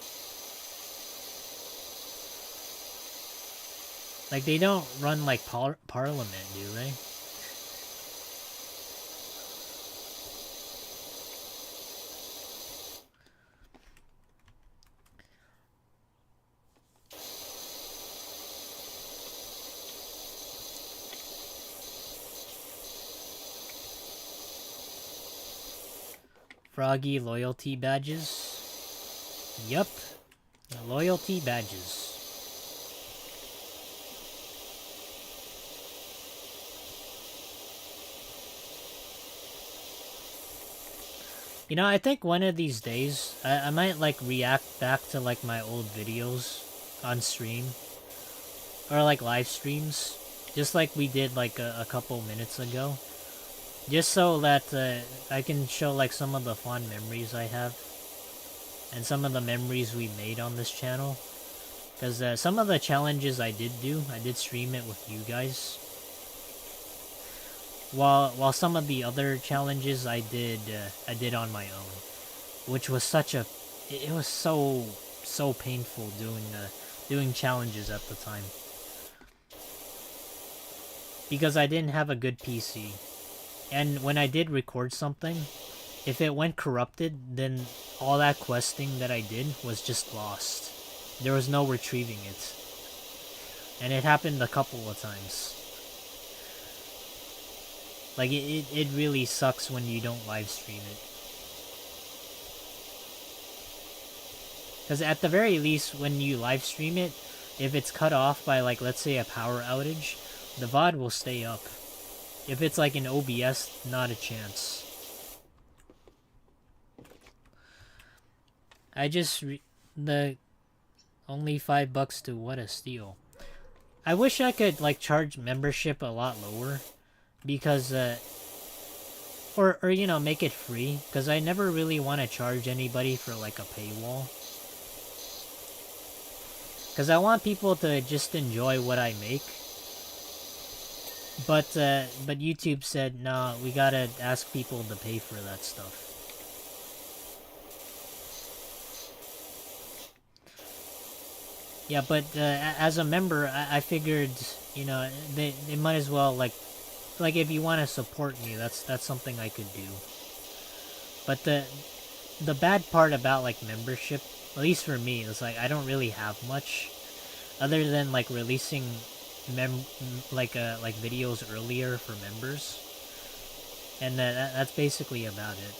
Like, they don't run, like, parliament, do they? Froggy loyalty badges? Yup. Loyalty badges. You know, I think one of these days, I might, like, react back to, like, my old videos on stream. Or, like, live streams. Just like we did, like, a couple minutes ago. Just so that I can show, like, some of the fond memories I have. And some of the memories we made on this channel. Because some of the challenges I did do, I did stream it with you guys. While some of the other challenges I did on my own, which was such it was so painful doing challenges at the time. because I didn't have a good PC. And when I did record something, if it went corrupted, then all that questing that I did was just lost. There was no retrieving it. And it happened a couple of times. Like, it really sucks when you don't live stream it. Because at the very least, when you live stream it, if it's cut off by, like, let's say a power outage, the VOD will stay up. If it's like an OBS, not a chance. The only $5 to what a steal. I wish I could like charge membership a lot lower, because or you know, make it free, because I never really want to charge anybody for like a paywall. Because I want people to just enjoy what I make. But YouTube said, nah, we gotta ask people to pay for that stuff. Yeah, but as a member, I figured, you know, they might as well, like if you want to support me, that's something I could do. But the bad part about, like, membership, at least for me, is, like, I don't really have much, other than, like, releasing like videos earlier for members, and that's basically about it.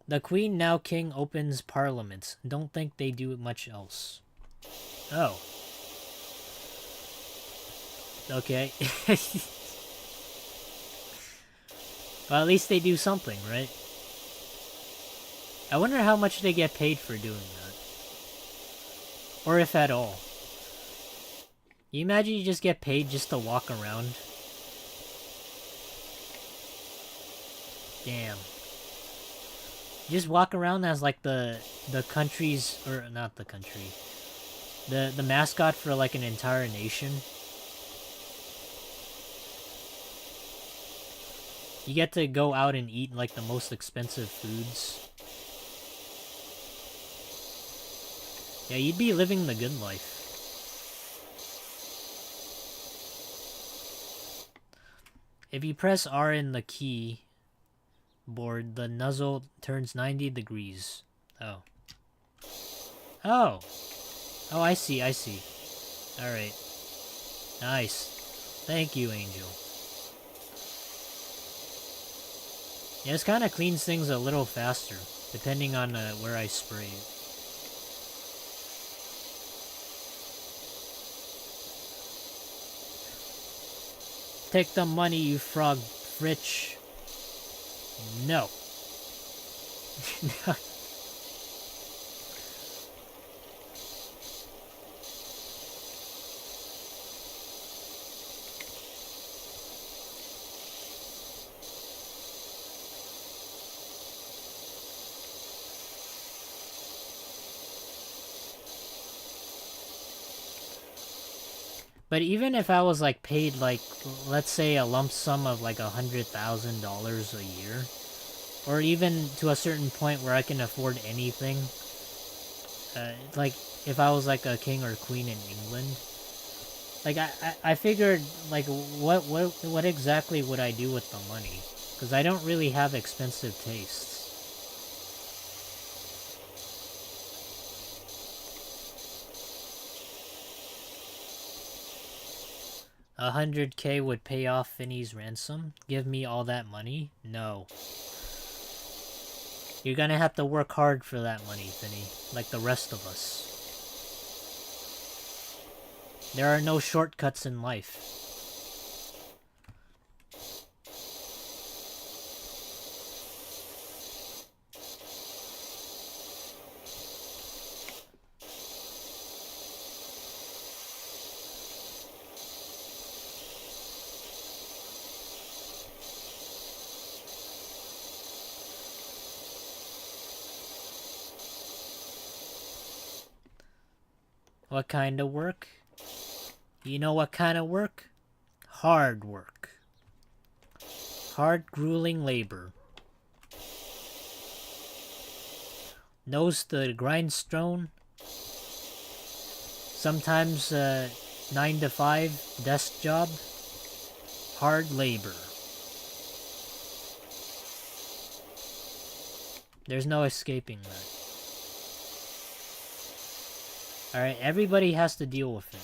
The Queen now King opens parliaments. Don't think they do much else. Oh. Okay. Well, at least they do something, right? I wonder how much they get paid for doing that. Or if at all. You imagine you just get paid just to walk around? Damn. You just walk around as like the country's, or not the country, the mascot for like an entire nation. You get to go out and eat like the most expensive foods. Yeah, you'd be living the good life. If you press R in the keyboard, the nozzle turns 90 degrees. Oh. Oh! Oh, I see, I see. Alright. Nice. Thank you, Angel. Yeah, this kind of cleans things a little faster, depending on where I spray it. Take the money, you frog rich. No. But even if I was like paid like, let's say a lump sum of like $100,000 a year, or even to a certain point where I can afford anything, like if I was like a king or queen in England, like I figured like what exactly would I do with the money? Because I don't really have expensive tastes. $100K would pay off Finney's ransom? Give me all that money? No. You're gonna have to work hard for that money, Finney, like the rest of us. There are no shortcuts in life. What kind of work? You know what kind of work? Hard work. Hard, grueling labor. Nose to the grindstone. Sometimes 9 to 5 desk job, hard labor. There's no escaping that. Alright, everybody has to deal with it.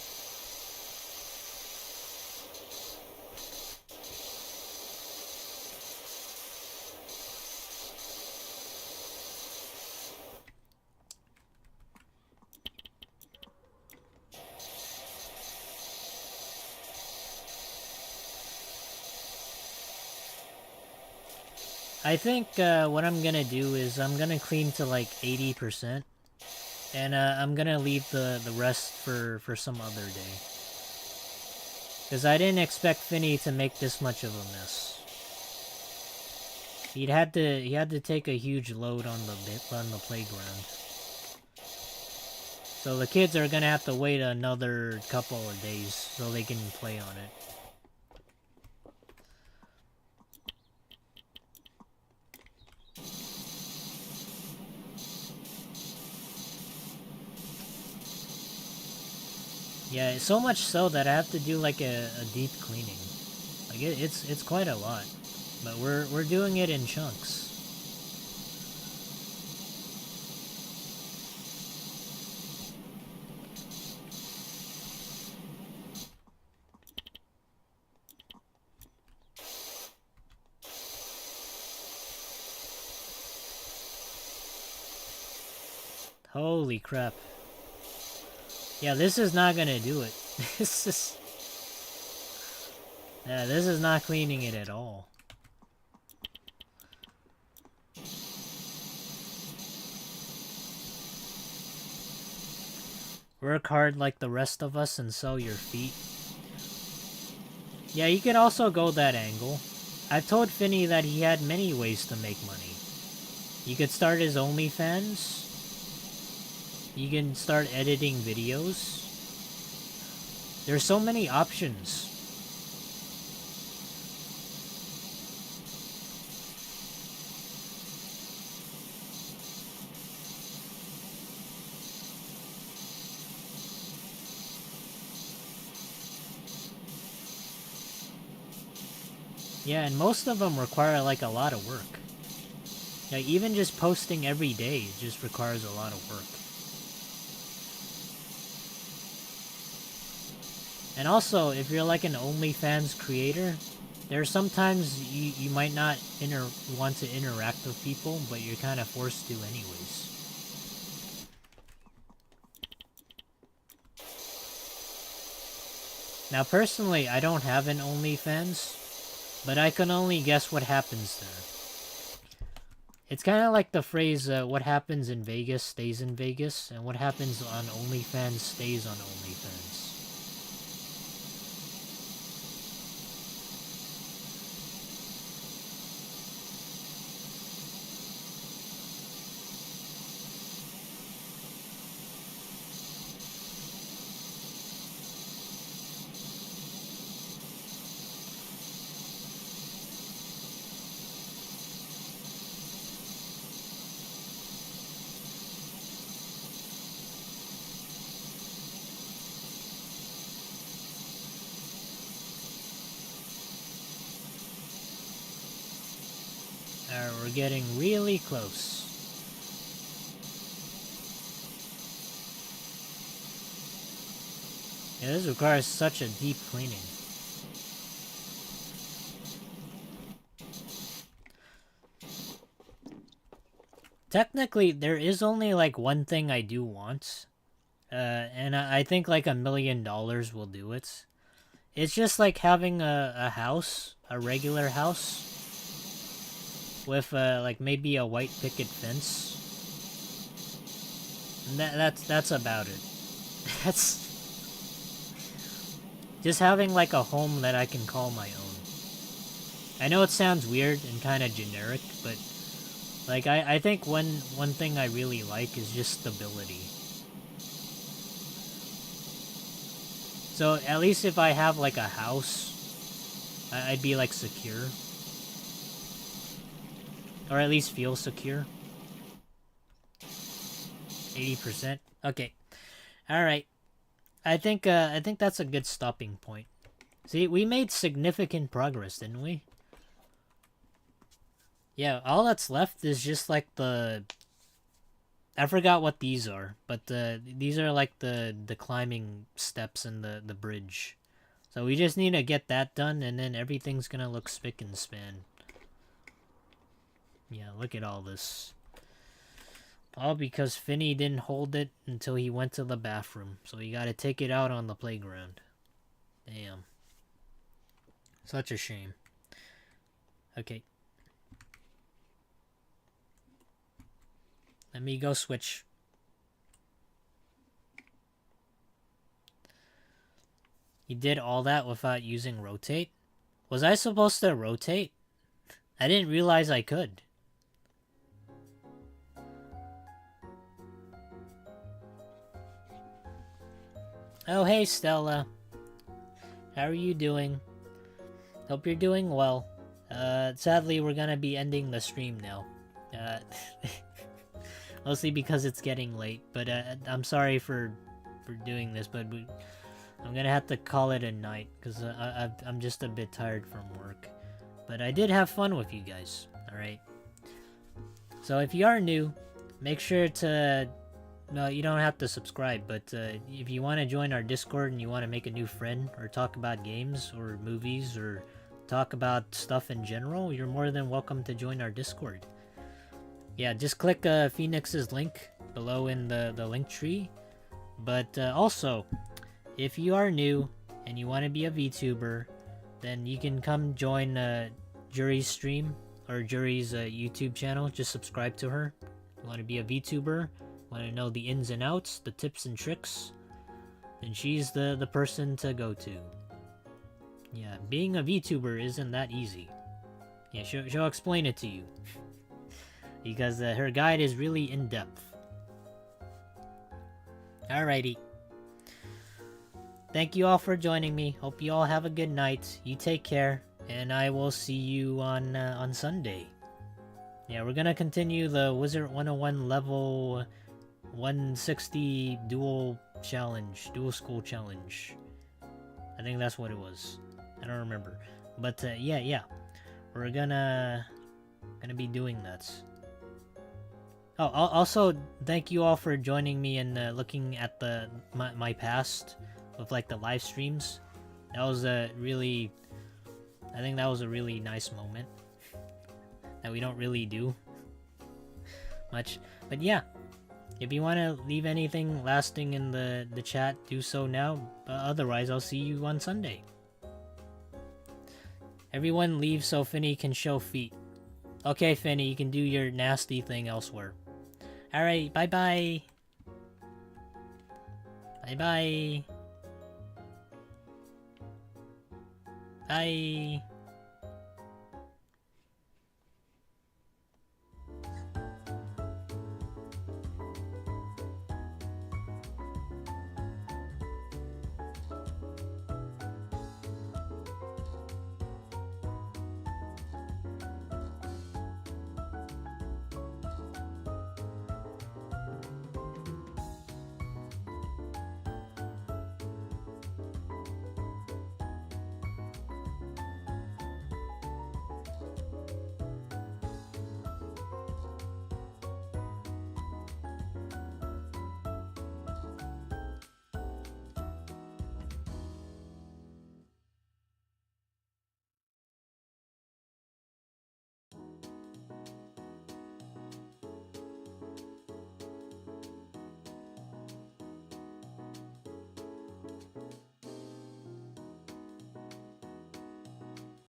I think what I'm gonna do is I'm gonna clean to like 80%. And I'm gonna leave the rest for some other day. Because I didn't expect Finny to make this much of a mess. He had to take a huge load on the playground. So the kids are gonna have to wait another couple of days so they can play on it. Yeah, so much so that I have to do like a deep cleaning. Like it's quite a lot, but we're doing it in chunks. Holy crap. Yeah, this is not gonna do it. This is... Yeah, this is not cleaning it at all. Work hard like the rest of us and sell your feet. Yeah, you could also go that angle. I've told Finny that he had many ways to make money. You could start his OnlyFans. You can start editing videos. There's so many options. Yeah, and most of them require like a lot of work. Like even just posting every day just requires a lot of work. And also, if you're like an OnlyFans creator, there are sometimes you might not want to interact with people, but you're kind of forced to anyways. Now personally, I don't have an OnlyFans, but I can only guess what happens there. It's kind of like the phrase, what happens in Vegas stays in Vegas, and what happens on OnlyFans stays on OnlyFans. We're getting really close. Yeah, this requires such a deep cleaning. Technically, there is only like one thing I do want. And I think like $1 million will do it. It's just like having a house, a regular house, with like maybe a white picket fence. And that's about it. That's just having like a home that I can call my own. I know it sounds weird and kind of generic, but like I think one thing I really like is just stability. So at least if I have like a house, I'd be like secure. Or at least feel secure. 80%? Okay. Alright. I think that's a good stopping point. See, we made significant progress, didn't we? Yeah, all that's left is just like the... I forgot what these are, but these are like the climbing steps in the bridge. So we just need to get that done, and then everything's gonna look spick and span. Yeah, look at all this. All because Finny didn't hold it until he went to the bathroom, so he gotta take it out on the playground. Damn. Such a shame. Okay. Let me go switch. You did all that without using rotate? Was I supposed to rotate? I didn't realize I could. Oh, hey, Stella. How are you doing? Hope you're doing well. Sadly, we're gonna be ending the stream now. Mostly because it's getting late, but I'm sorry for doing this, but I'm gonna have to call it a night, because I'm just a bit tired from work. But I did have fun with you guys, alright? So if you are new, make sure to... No, you don't have to subscribe, but if you want to join our Discord and you want to make a new friend, or talk about games, or movies, or talk about stuff in general, you're more than welcome to join our Discord. Yeah, just click Phoenix's link below in the link tree. But also, if you are new and you want to be a VTuber, then you can come join Jury's stream, or Jury's YouTube channel. Just subscribe to her. You want to be a VTuber, want to know the ins and outs, the tips and tricks, then she's the person to go to. Yeah, being a VTuber isn't that easy. Yeah, she'll explain it to you. Because her guide is really in-depth. Alrighty. Thank you all for joining me. Hope you all have a good night. You take care, and I will see you on Sunday. Yeah, we're gonna continue the Wizard 101 level 160 dual school challenge. I think that's what it was. I don't remember. But yeah. We're gonna be doing that. Oh, also thank you all for joining me and looking at my past with like the live streams. That was I think that was a really nice moment that we don't really do much. But yeah, if you want to leave anything lasting in the chat, do so now. Otherwise, I'll see you on Sunday. Everyone leave so Finny can show feet. Okay, Finny, you can do your nasty thing elsewhere. Alright, bye-bye. Bye-bye. Bye.